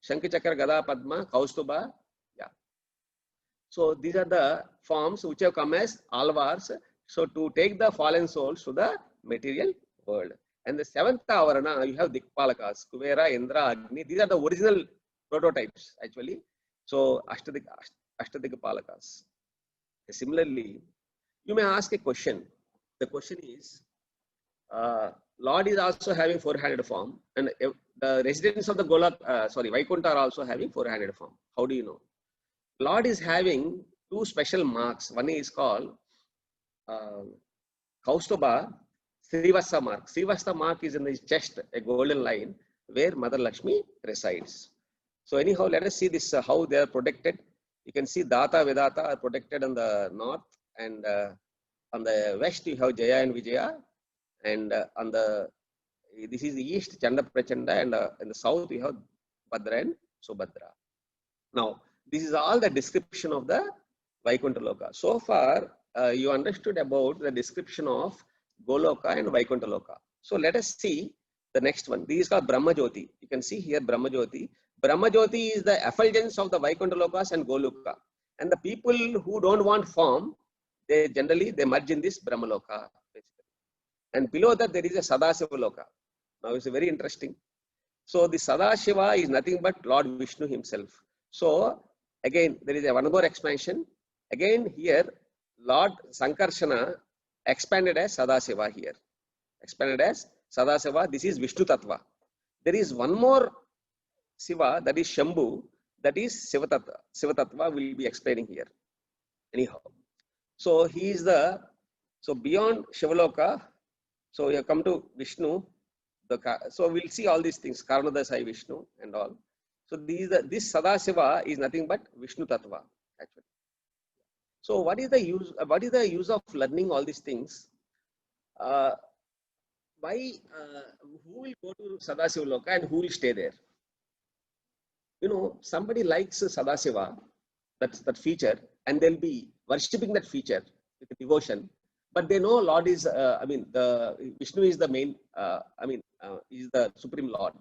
Shankachakra, Gada, Padma, Kaustuba. Yeah. So these are the forms which have come as alvars. So to take the fallen souls to the material world. And the seventh Avarana, you have Dikpalakas, Kuvera, Indra, Agni. These are the original prototypes actually. So Ashtadikpalakas. Similarly, you may ask a question. The question is, Lord is also having four-handed form, and the residents of the Vaikuntha are also having four-handed form. How do you know? Lord is having two special marks. One is called Kaustuba, Srivastha mark. Srivastha mark is in his chest, a golden line where Mother Lakshmi resides. So anyhow, let us see this, how they are protected. You can see Data, Vedata are protected on the north, and on the west you have Jaya and Vijaya, and on the this is the east, Chanda Prachanda, and in the south you have Bhadra and Subhadra. Now, this is all the description of the Vaikuntha Loka. So far, you understood about the description of Goloka and Vaikuntha Loka. So let us see the next one. This is called Brahma Jyoti. You can see here Brahma Jyoti. Brahma Jyoti is the effulgence of the Vaikuntha Lokas and Goloka. And the people who don't want form, they generally merge in this Brahma Loka. And below that there is a Sadashiva Loka. Now it's very interesting. So the Sadashiva is nothing but Lord Vishnu himself. So again, there is a one more expansion. Again here, Lord Sankarshana expanded as Sadasiva here. Expanded as Sadasiva. This is Vishnu Tattva. There is one more Siva, that is Shambhu, that is Siva Tattva. Siva Tattva will be explaining here. Anyhow. So he is so beyond Shivaloka, so you come to Vishnu. So we'll see all these things, Karanodasai Vishnu and all. So this Sadasiva is nothing but Vishnu Tattva actually. So what is the use of learning all these things? Who will go to Sadasiva Loka and who will stay there? You know, somebody likes Sadasiva, that feature, and they'll be worshipping that feature with devotion. But they know Lord is, Vishnu is the main, is the Supreme Lord.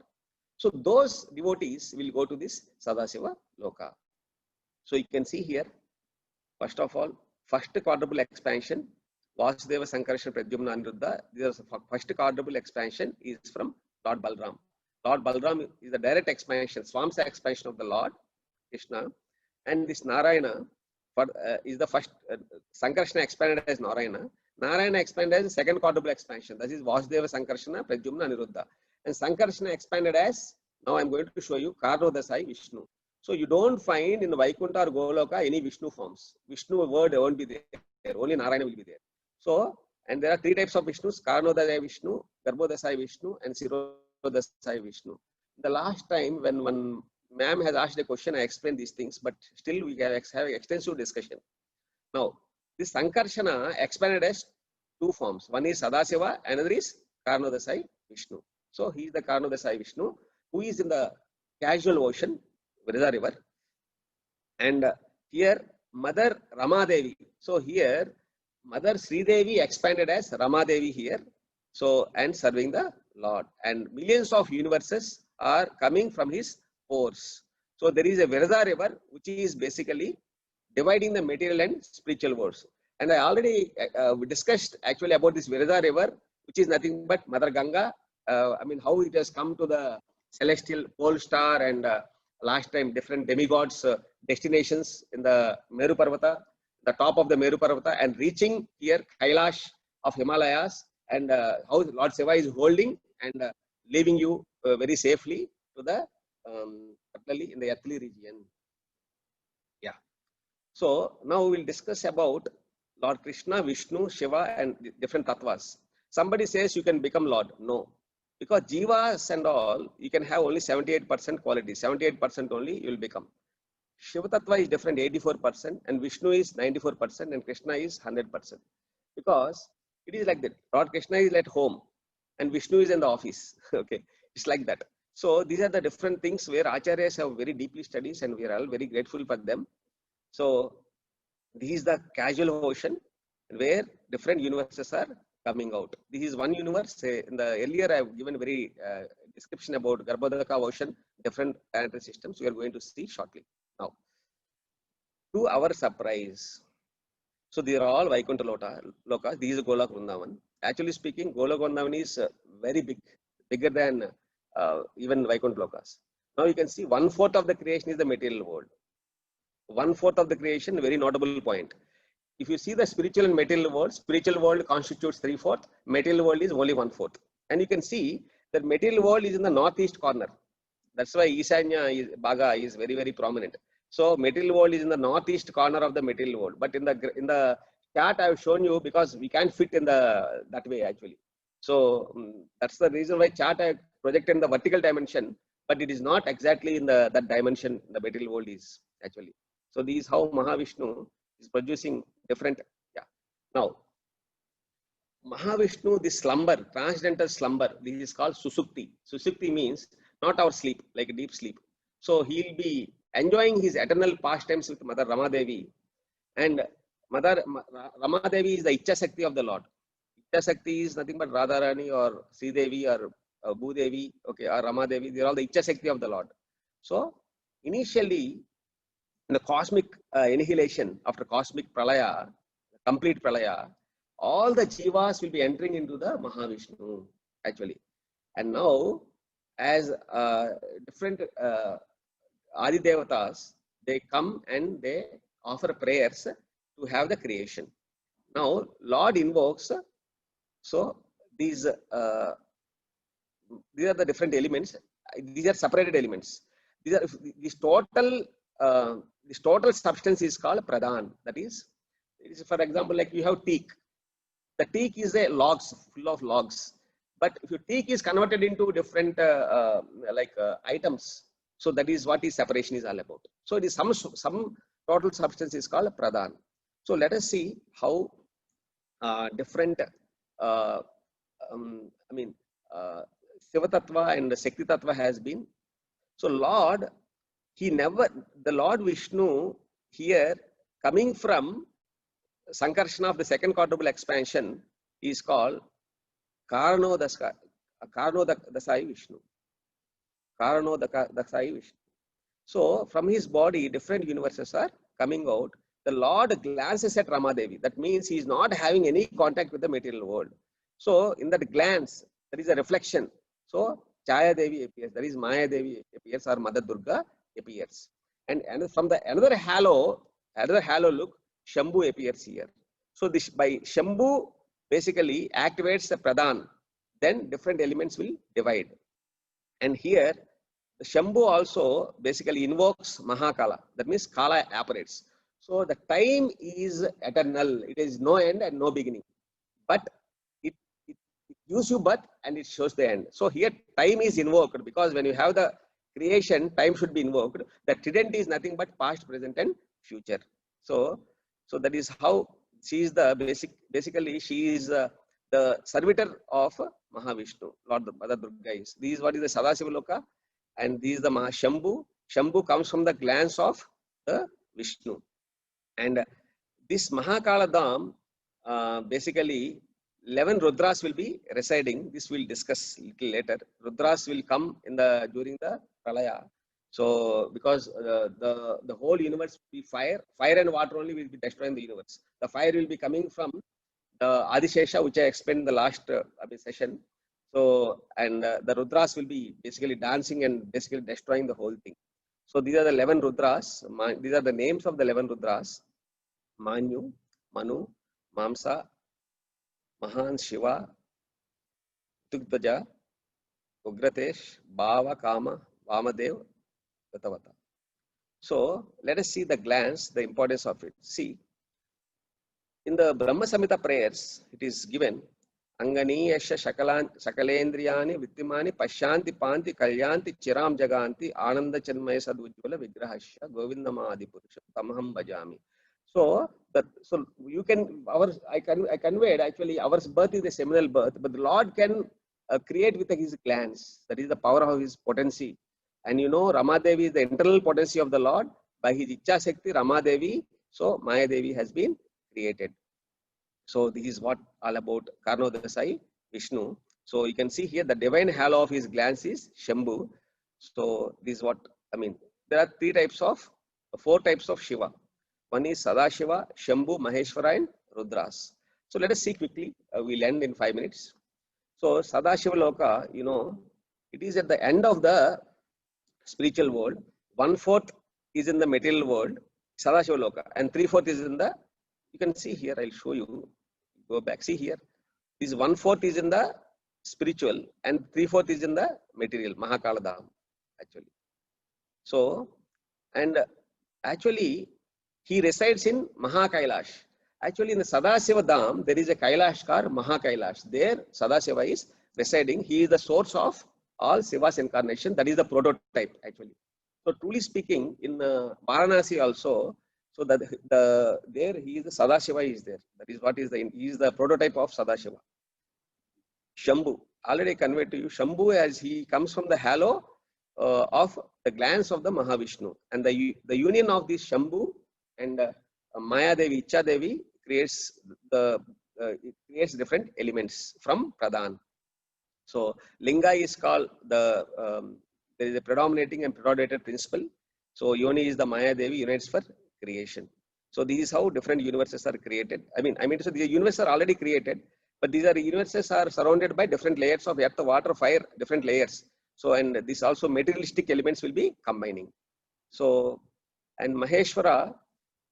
So those devotees will go to this Sadasiva Loka. So you can see here, first of all, first quadruple expansion, Vasudeva Sankarsana Pradyumna Aniruddha. This first quadruple expansion is from Lord Balram. Lord Balram is the direct expansion, Swamsa expansion of the Lord Krishna. And this Narayana is the first, Sankarsana expanded as Narayana. Narayana expanded as the second quadruple expansion. That is Vasudeva Sankarsana Pradyumna Aniruddha. And Sankarsana expanded as, now I am going to show you, Karanodasai Vishnu. So you don't find in the Vaikuntha or Goloka any Vishnu forms. Vishnu word won't be there. Only Narayana will be there. So, and there are three types of Vishnus: Karanodasai Vishnu, Garbhodasai Vishnu, and Sirodasai Vishnu. The last time when one ma'am has asked a question, I explained these things, but still we have extensive discussion. Now, this Sankarshana expanded as two forms. One is Sadasiva, another is Karanodasai Vishnu. So he is the Karanodasai Vishnu who is in the casual ocean, Virja river. And here Mother Ramadevi. So here Mother Sridevi expanded as Ramadevi here. So, and serving the Lord. And millions of universes are coming from his pores. So there is a Virja river which is basically dividing the material and spiritual worlds. And I already discussed actually about this Virja river, which is nothing but Mother Ganga. How it has come to the celestial pole star, and last time different demigods destinations in the Meru Parvata, the top of the Meru Parvata, and reaching here Kailash of Himalayas, and how Lord Shiva is holding and leaving you very safely to the in the earthly region. Yeah. So now we will discuss about Lord Krishna, Vishnu, Shiva, and different tattvas. Somebody says you can become Lord. No. Because jivas and all, you can have only 78% quality. 78% only you will become. Shiva Tattva is different, 84%, and Vishnu is 94%, and Krishna is 100%. Because it is like that. Lord Krishna is at home, and Vishnu is in the office. Okay, it's like that. So these are the different things where Acharyas have very deeply studied, and we are all very grateful for them. So this is the casual ocean where different universes are coming out. This is one universe. In the earlier I have given a very description about Garbhodaka ocean, different planetary systems. We are going to see shortly. Now, to our surprise, so they are all Vaikuntha Lokas. This is Golok Vrindavan. Actually speaking, Golok Vrindavan is very big, bigger than even Vaikuntha Lokas. Now you can see 1/4 of the creation is the material world. 1/4 of the creation, very notable point. If you see the spiritual and material world constitutes 3/4, material world is only 1/4. And you can see that material world is in the northeast corner. That's why Isanya Bhaga is very, very prominent. So material world is in the northeast corner of the material world. But in the chart I have shown you, because we can't fit in that way actually. So that's the reason why chart I projected in the vertical dimension, but it is not exactly in that dimension the material world is actually. So this is how Mahavishnu is producing different. Yeah. Now, Mahavishnu, this slumber, transcendental slumber, this is called Susukti. Susukti means not our sleep, like a deep sleep. So he'll be enjoying his eternal pastimes with Mother Ramadevi. And Mother Ramadevi is the Icha Shakti of the Lord. Icha Shakti is nothing but Radharani or Sridevi or Bhudevi, okay, or Ramadevi. They are all the Icha Shakti of the Lord. So initially, in the cosmic annihilation, after cosmic pralaya, complete pralaya, all the jivas will be entering into the Mahavishnu actually. And now, as different Adi Devatas, they come and they offer prayers to have the creation. Now, Lord invokes, so these are the different elements. These are separated elements. These are this total substance is called Pradhan. That is, for example, like you have teak. The teak is a logs, full of logs. But if your teak is converted into different items, so that is what is separation is all about. So it is some total substance is called Pradhan. So let us see how different Shiva Tattva and Shakti Tattva has been. So Lord, the Lord Vishnu here coming from Sankarshana of the second quadruple expansion is called Karanodasai Vishnu. Karanodasai Vishnu. So from his body, different universes are coming out. The Lord glances at Ramadevi. That means he is not having any contact with the material world. So in that glance, there is a reflection. So Chaya Devi appears. That is Maya Devi appears, or Mother Durga appears. And from the another halo look, Shambhu appears here. So this by Shambhu basically activates the Pradhan. Then different elements will divide. And here, the Shambhu also basically invokes Mahakala. That means Kala operates. So the time is eternal. It is no end and no beginning. But it gives you birth and it shows the end. So here time is invoked, because when you have the creation, time should be invoked. The trident is nothing but past, present and future. So that is how she is the basically she is the servitor of Mahavishnu, Lord Mother Durga is. This is what is the Sadashiva Loka, and this is the Shambhu. Shambhu comes from the glance of the Vishnu. And this Mahakala Dham, basically 11 Rudras will be residing. This we'll discuss a little later. Rudras will come during the Pralaya. So because the whole universe will be fire and water only will be destroying the universe. The fire will be coming from the Adishesha, which I explained in the last session. So, and the Rudras will be basically dancing and basically destroying the whole thing. So these are the 11 Rudras. These are the names of the 11 Rudras. Manyu, Manu, Mamsa, Mahan, Shiva, Tugdvaja, Ugratesh, Bhava, Kama, Vamadev, Gatavata. So let us see the glance, the importance of it. See, in the Brahma Samhita prayers, it is given Angani Yasha Sakalendriyani Vittimani Pashyanti Panti Kalyanti Chiram Jaganti Ananda Chanmaya Sadujvala Vigrahasya Govindamadi Purusha Tamaham Bhajami. So you can I conveyed actually our birth is a seminal birth, but the Lord can create with his glance. That is the power of his potency. And you know, Ramadevi is the internal potency of the Lord. By his Icha Shakti, Ramadevi, so Maya Devi has been created. So this is what all about Karanodasai Vishnu. So you can see here the divine halo of his glance is Shambhu. So this is what I mean. There are four types of Shiva. One is Sadashiva, Shambhu, Maheshwara and Rudras. So let us see quickly. We'll end in 5 minutes. So Sadashiva Loka, you know, it is at the end of the spiritual world. 1/4 is in the material world, Sadashiva Loka, and 3/4 is in the, you can see here, I'll show you. Go back, see here. This 1/4 is in the spiritual and 3/4 is in the material, Mahakala Dham, actually. So, and actually, he resides in Mahakailash. Actually, in the Sadashiva Dham, there is a Kailash called Mahakailash. There, Sadashiva is residing. He is the source of all Shiva's incarnation. That is the prototype, actually. So, truly speaking, in Varanasi also, so that there he is the Sadashiva is there. That is what is he is the prototype of Sadashiva. Shambhu, already conveyed to you. Shambhu, as he comes from the halo of the glance of the Mahavishnu, and the union of this Shambhu and Maya Devi, Icha Devi creates different elements from Pradhan. So Linga is called there is a predominating and predominated principle. So Yoni is the Maya Devi, unites for creation. So this is how different universes are created. I mean, so the universes are already created, but these universes are surrounded by different layers of earth, water, fire, different layers. So, and this also materialistic elements will be combining. So, and Maheshwara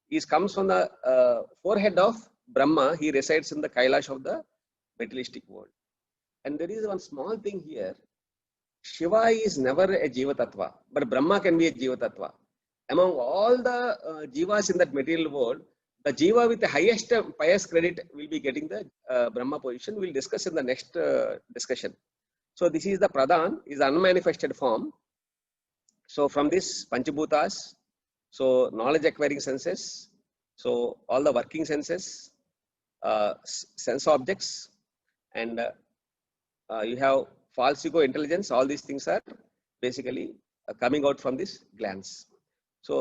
He comes from the forehead of Brahma. He resides in the Kailash of the materialistic world. And there is one small thing here. Shiva is never a Jiva Tattva, but Brahma can be a Jiva Tattva. Among all the Jivas in that material world, the Jiva with the highest pious credit will be getting the Brahma position. We'll discuss in the next discussion. So this is the Pradhan, is the unmanifested form. So from this Panchabhutas, so knowledge acquiring senses, so all the working senses, sense objects, and you have false ego, intelligence, all these things are basically coming out from this glance. So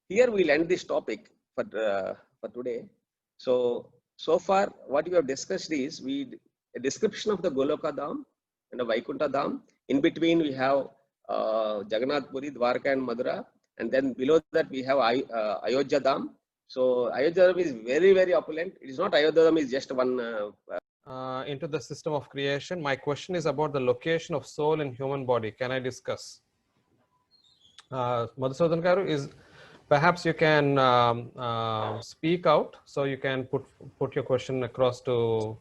here we'll end this topic for today. So far what we have discussed is a description of the Goloka Dham and the Vaikuntha Dham. In between we have Jagannath Puri, Dwarka and Madura, and then below that we have Ayodhya Dham. So Ayodhya Dham is very, very opulent. It is not Ayodhya Dham is just one into the system of creation. My question is about the location of soul in human body. Can I discuss? Madhusudan Garu, is perhaps you can speak out, so you can put your question across to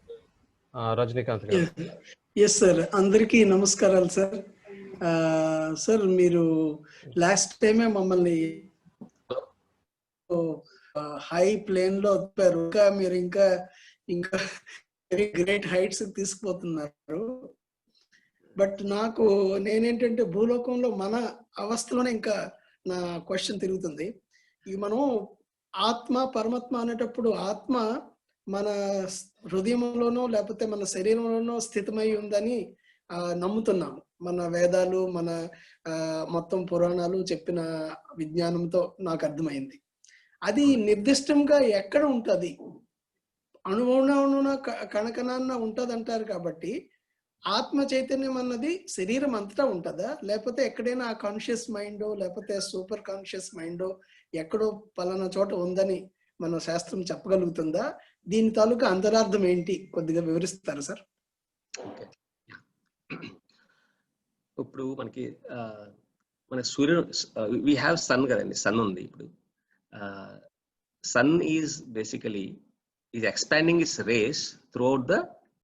Rajnikant Garu. Yes, sir. Andariki namaskaral, sir. Sir, మీరు last టైమే మమ్మల్ని high plane లో వదిలారు. మీరు ఇంకా very great heights తీసుకుపోతున్నారు. But నేనేంటంటే భూలోకంలో మన అవస్థలోనే ఇంకా నా క్వశ్చన్ తిరుగుతుంది. ఇక మనం ఆత్మ పరమాత్మ అనేటప్పుడు ఆత్మ మన హృదయంలోనో లేకపోతే మన శరీరంలోనో స్థితమై ఉందని నమ్ముతున్నాము. మన వేదాలు, మన మొత్తం పురాణాలు చెప్పిన విజ్ఞానంతో నాకు అర్థమైంది. అది నిర్దిష్టంగా ఎక్కడ ఉంటుంది? అణువున కణకణాన్న ఉంటుంది అంటారు. కాబట్టి ఆత్మ చైతన్యం అన్నది శరీరం అంతటా ఉంటుందా, లేకపోతే ఎక్కడైనా ఆ కాన్షియస్ మైండ్ లేకపోతే సూపర్ కాన్షియస్ మైండ్ ఎక్కడో పలానా చోట ఉందని మన శాస్త్రం చెప్పగలుగుతుందా? దీని తాలూకా అంతరార్థం ఏంటి కొద్దిగా వివరిస్తారు సార్? ఇప్పుడు మనకి మన సూర్యుడు, వి హ్యావ్ సన్ కదండి, సన్ ఉంది. ఇప్పుడు sun is basically is expanding its rays throughout the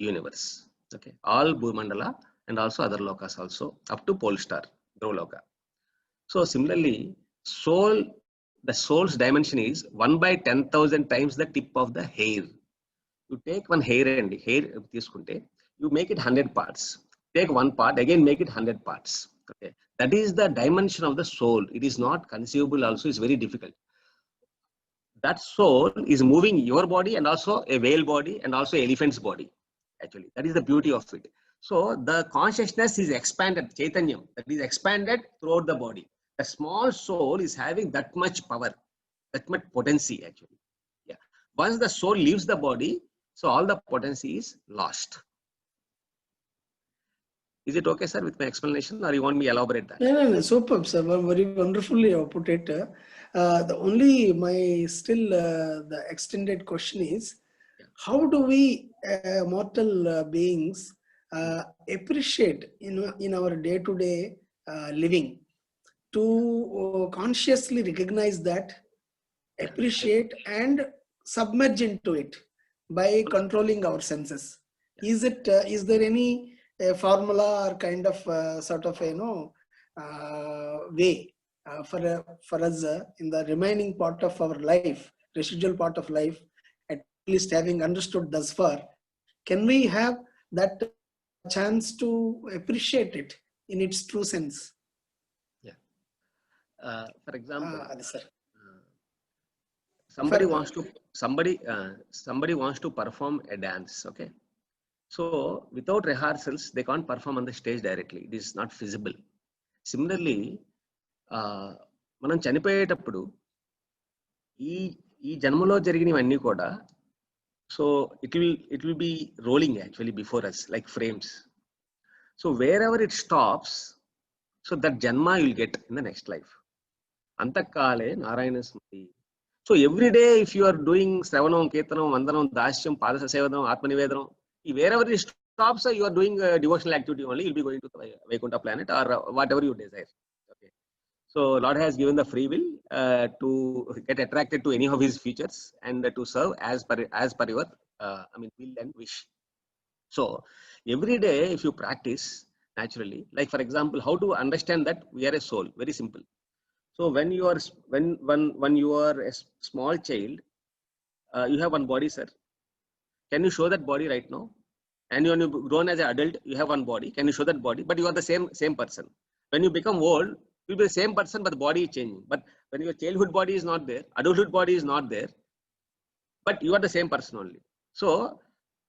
universe. Okay, all Bhumandala and also other lokas also up to pole star, Dhruvaloka. So similarly, the soul's dimension is 1/10,000 times the tip of the hair. You take one hair and hair తీసుకుంటే you make it 100 parts. Take one part, again make it 100 parts. Okay, that is the dimension of the soul. It is not conceivable also, it's very difficult. That soul is moving your body and also a whale body and also elephant's body. Actually, that is the beauty of it. So the consciousness is expanded, Chaitanyam, that is expanded throughout the body. A small soul is having that much power, that much potency actually. Yeah. Once the soul leaves the body, so all the potency is lost. Is it okay, sir, with my explanation, or you want me to elaborate that? No, superb, sir. Very wonderfully you put it. The only the extended question is, how do we mortal beings appreciate in our day-to-day living to consciously recognize that, appreciate and submerge into it by controlling our senses? Is there any formula or kind of sort of way for us in the remaining part of our life, residual part of life, at least having understood thus far, can we have that chance to appreciate it in its true sense? Yeah. For example, sir. Somebody wants to perform a dance. Okay, so without rehearsals they can't perform on the stage directly. It is not feasible. Similarly, మనం చనిపోయేటప్పుడు ఈ జన్మలో జరిగినవన్నీ కూడా, so it will be rolling actually before us like frames. So wherever it stops, so that janma you will get in the next life. Antakale Narayana Smriti. So every day if you are doing Sravanam, Ketanam, Vandanam, Dasyam, Padasa Sevanam, Atmanivedanam, wherever it stops, you are doing devotional activity only, you will be going to the Vaikuntha planet or whatever you desire. Okay. So Lord has given the free will to get attracted to any of his features and to serve as per your will and wish. So every day, if you practice naturally, like for example, how to understand that we are a soul? Very simple. So when you are when you are a small child, you have one body, sir. Can you show that body right now? And when you grown as an adult, you have one body. Can you show that body? But you are the same person. When you become old, you'll be the same person, but the body is changing. But when your childhood body is not there, adulthood body is not there, but you are the same person only. So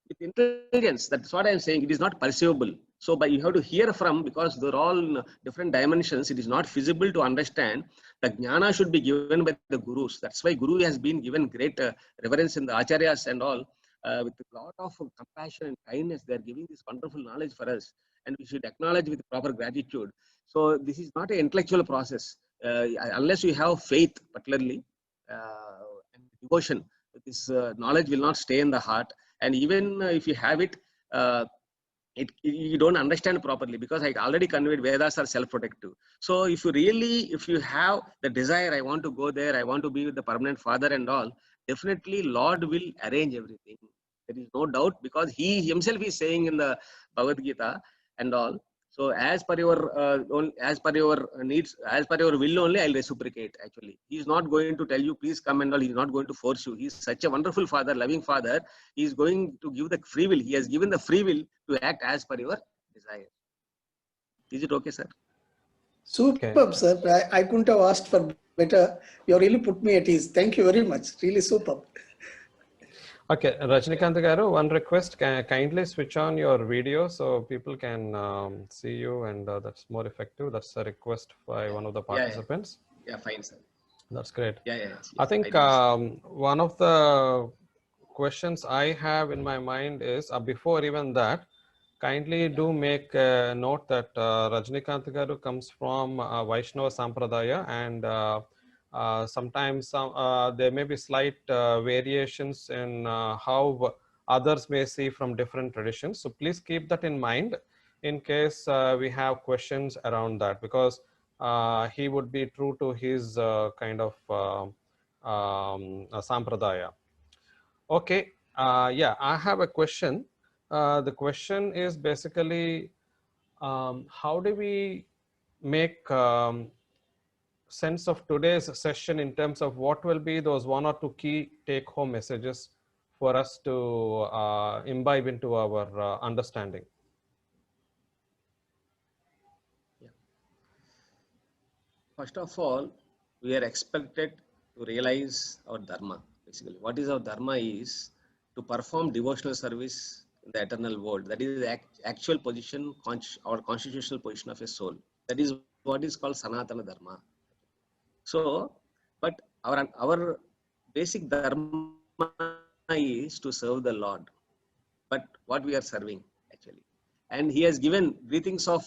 with intelligence, that's what I'm saying. It is not perceivable. So, but you have to hear from, because they're all in different dimensions. It is not feasible to understand. The jnana should be given by the gurus. That's why guru has been given great reverence in the acharyas and all. With a lot of compassion and kindness, they are giving this wonderful knowledge for us, and we should acknowledge with proper gratitude. So this is not an intellectual process. Unless you have faith, particularly, and devotion, this knowledge will not stay in the heart. And even if you have it, you don't understand properly, because I already conveyed Vedas are self-protective. So if you have the desire, I want to go there, I want to be with the permanent father and all, definitely Lord will arrange everything. There is no doubt, because he himself is saying in the Bhagavad Gita and all. So as per your needs, as per your will only, I'll reciprocate. Actually, he's not going to tell you please come and all. He's not going to force you. He's such a wonderful father, loving father. He's going to give the free will. He has given the free will to act as per your desire. Is it okay, sir? Superb, sir. I couldn't have asked for better. You really put me at ease. Thank you very much. Really superb. Okay, Rajnikant garu, one request, kindly switch on your video so people can see you, and that's more effective. That's a request by one of the participants. Yeah, fine, sir. That's great. Yes, I think one of the questions I have in my mind is, before even that, kindly do make a note that Rajnikant garu comes from Vaishnava Sampradaya, and sometimes there may be slight variations in how others may see from different traditions. So please keep that in mind in case we have questions around that, because he would be true to his kind of sampradaya. Okay, yeah, I have a question. The question is basically, how do we make sense of today's session in terms of what will be those one or two key take-home messages for us to imbibe into our understanding? Yeah. First of all, we are expected to realize our dharma. Basically, what is our dharma is to perform devotional service in the eternal world. That is the actual position, our constitutional position of a soul. That is what is called Sanatana Dharma. So, but our basic dharma is to serve the Lord. But what we are serving actually, and He has given breathings of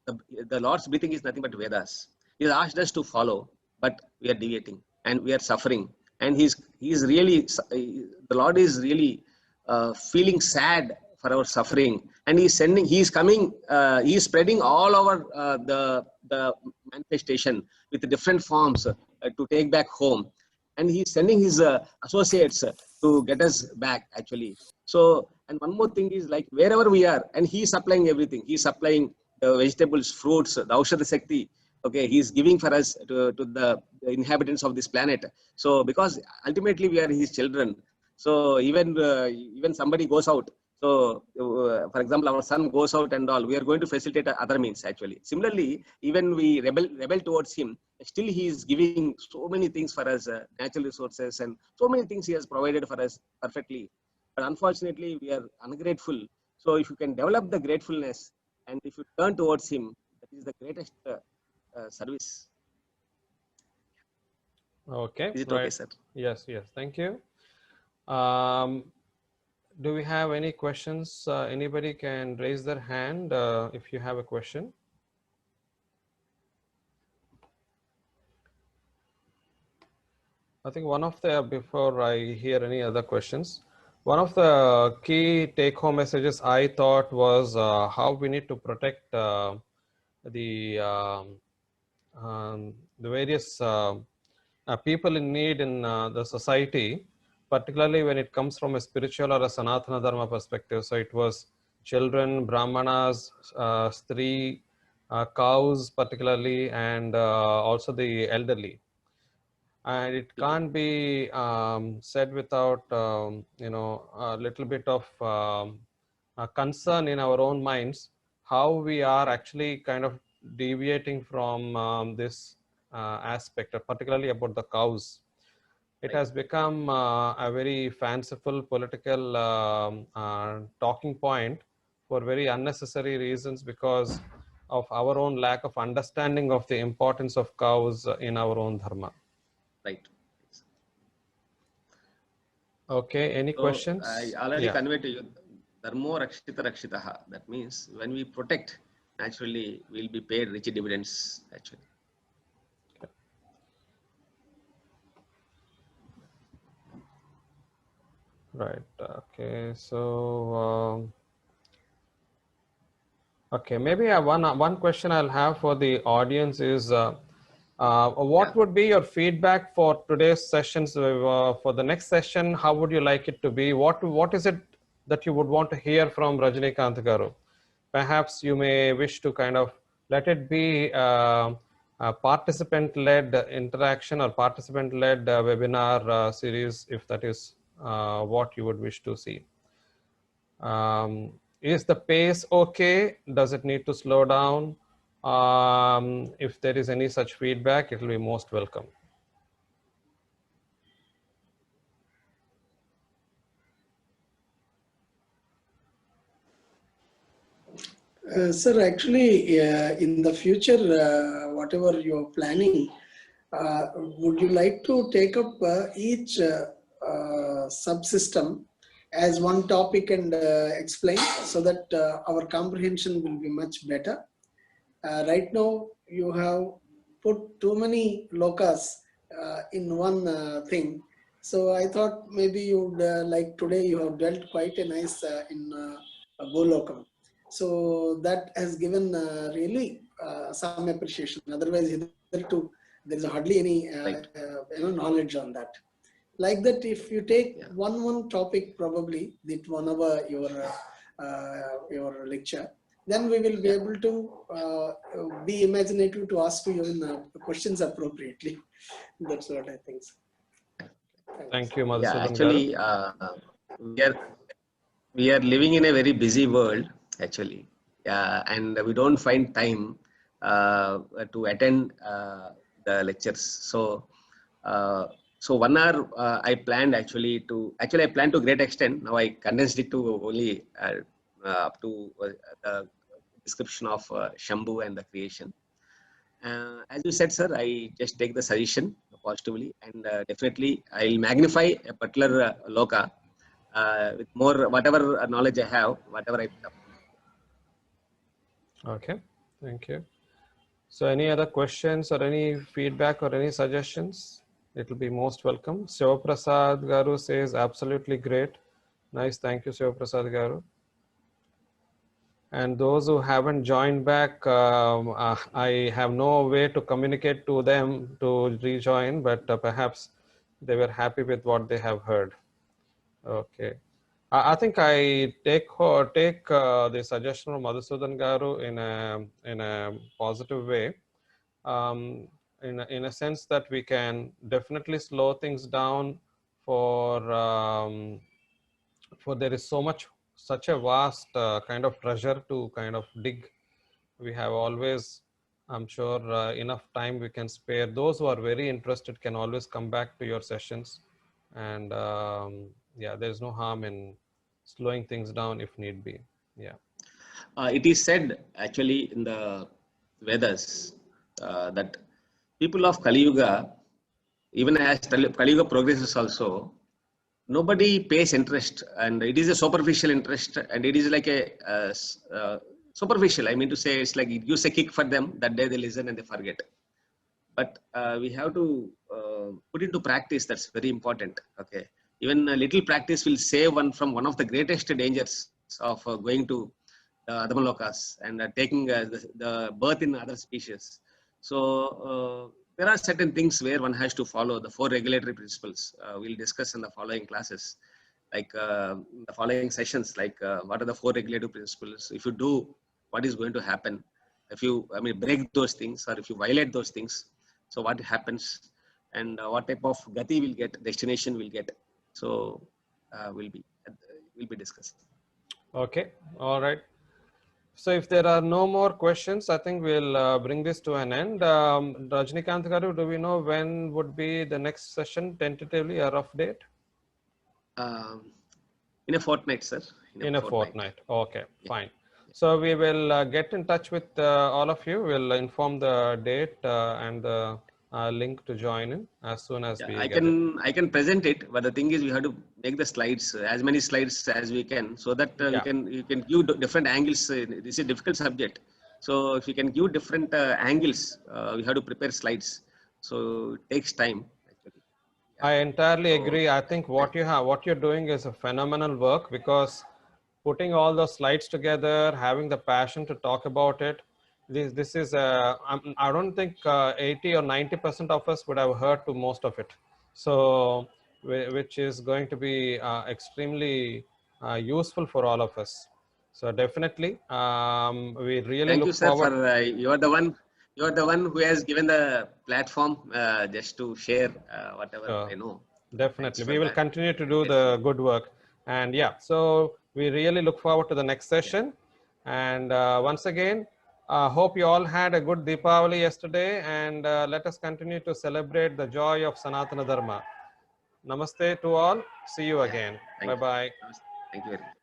the Lord's breathing is nothing but Vedas. He has asked us to follow, but we are deviating and we are suffering. And He's really, the Lord is really feeling sad for our suffering, and He is coming, He is spreading all over the manifestation with different forms to take back home, and He's sending His associates to get us back actually. So, and one more thing is, like, wherever we are, and He's supplying everything. He's supplying the vegetables, fruits, the Aushadha Shakti. Okay, He's giving for us to the inhabitants of this planet. So, because ultimately we are His children. So even somebody goes out. So, for example, our son goes out and all, we are going to facilitate other means actually. Similarly, even we rebel towards Him, still He is giving so many things for us, natural resources, and so many things He has provided for us perfectly. But unfortunately, we are ungrateful. So if you can develop the gratefulness, and if you turn towards Him, that is the greatest service. Okay. Is it right. okay, sir? Yes, thank you. Do we have any questions? Anybody can raise their hand if you have a question. I think one of the, before I hear any other questions, one of the key take-home messages I thought was how we need to protect the the various people in need in the society, particularly when it comes from a spiritual or a Sanatana Dharma perspective. So it was children, brahmanas, stri, cows particularly, and also the elderly. And it can't be said without a little bit of concern in our own minds how we are actually kind of deviating from this aspect, particularly about the cows. It has become a very fanciful political talking point for very unnecessary reasons because of our own lack of understanding of the importance of cows in our own dharma. Right. Okay, any So questions? I already Yeah. conveyed to you, Dharmo Rakshita Rakshitaha. That means when we protect, naturally we'll be paid rich dividends, actually. Right. Okay. So, okay, maybe one question I'll have for the audience is, what would be your feedback for today's sessions? For the next session, how would you like it to be? What is it that you would want to hear from Rajinikanth Garu? Perhaps you may wish to kind of let it be a participant-led interaction or participant-led webinar series, if that is what you would wish to see. Is the pace okay? Does it need to slow down? If there is any such feedback, it will be most welcome. Sir, actually, in the future, whatever you're planning, would you like to take up each subsystem as one topic and explain so that our comprehension will be much better? Right now, you have put too many lokas in one thing. So I thought maybe you would like today you have dealt quite a nice in Golokam. So that has given really some appreciation. Otherwise, hitherto there is hardly any knowledge on that. Like that, if you take one topic, probably that one of your lecture, then we will be able to be imaginative to ask you questions appropriately. That's what I think. Thank you, Madhusudan Yeah, actually, we are living in a very busy world, actually, and we don't find time to attend the lectures. So, so 1 hour I planned actually I planned to a great extent. Now I condensed it to only up to the description of Shambhu and the creation. As you said, sir, I just take the suggestion positively, and definitely I'll magnify a particular loka with more whatever knowledge I have, whatever I pick up. Okay, thank you. So any other questions or any feedback or any suggestions? It will be most welcome. Sivaprasad Garu says absolutely great. Nice, thank you, Sivaprasad Garu. And those who haven't joined back, I have no way to communicate to them to rejoin, but perhaps they were happy with what they have heard. Okay. I think I take the suggestion of Madhusudan Garu in a positive way, in a sense that we can definitely slow things down for there is such a vast kind of treasure to kind of dig. We have always, I'm sure, enough time we can spare. Those who are very interested can always come back to your sessions, and yeah, there's no harm in slowing things down if need be. Yeah. It is said actually in the Vedas that people of Kali Yuga, even as Kali Yuga progresses also, nobody pays interest, and it is a superficial interest, and it is like a superficial. I mean to say, it's like it gives a kick for them. That day they listen and they forget. But we have to put into practice. That's very important. Okay, even a little practice will save one from one of the greatest dangers of going to Adamalokas and taking the birth in other species. So there are certain things where one has to follow the 4 regulatory principles. We'll discuss in the following classes, like the following sessions, like what are the 4 regulatory principles. If you do, what is going to happen? If you, break those things, or if you violate those things, so what happens, and what type of gati will get, destination will get. So we'll be discussing. Okay, all right. So if there are no more questions, I think we'll bring this to an end. Rajnikant Garu, do we know when would be the next session, tentatively, a rough date? In a fortnight, sir. In a fortnight. Okay, fine. So we will get in touch with all of you. We'll inform the date and the link to join in as soon as we I get it. I can present it, but the thing is we have to make the slides, as many slides as we can, so that you can give different angles. This is a difficult subject, so if you can give different angles, we have to prepare slides. So it takes time. Actually. I entirely agree. I think what you're doing is a phenomenal work, because putting all those slides together, having the passion to talk about it, this is I don't think 80 or 90% of us would have heard to most of it. So which is going to be extremely useful for all of us. So definitely, we really Thank look you, sir, forward. for you're the one. You're the one who has given the platform just to share whatever I know. Thanks Definitely. for We will that. continue to do the good work. And yeah, so we really look forward to the next session. And once again, hope you all had a good Deepavali yesterday, and let us continue to celebrate the joy of Sanatana Dharma. Namaste to all. See you again. Thank you. Bye-bye. Thank you very much.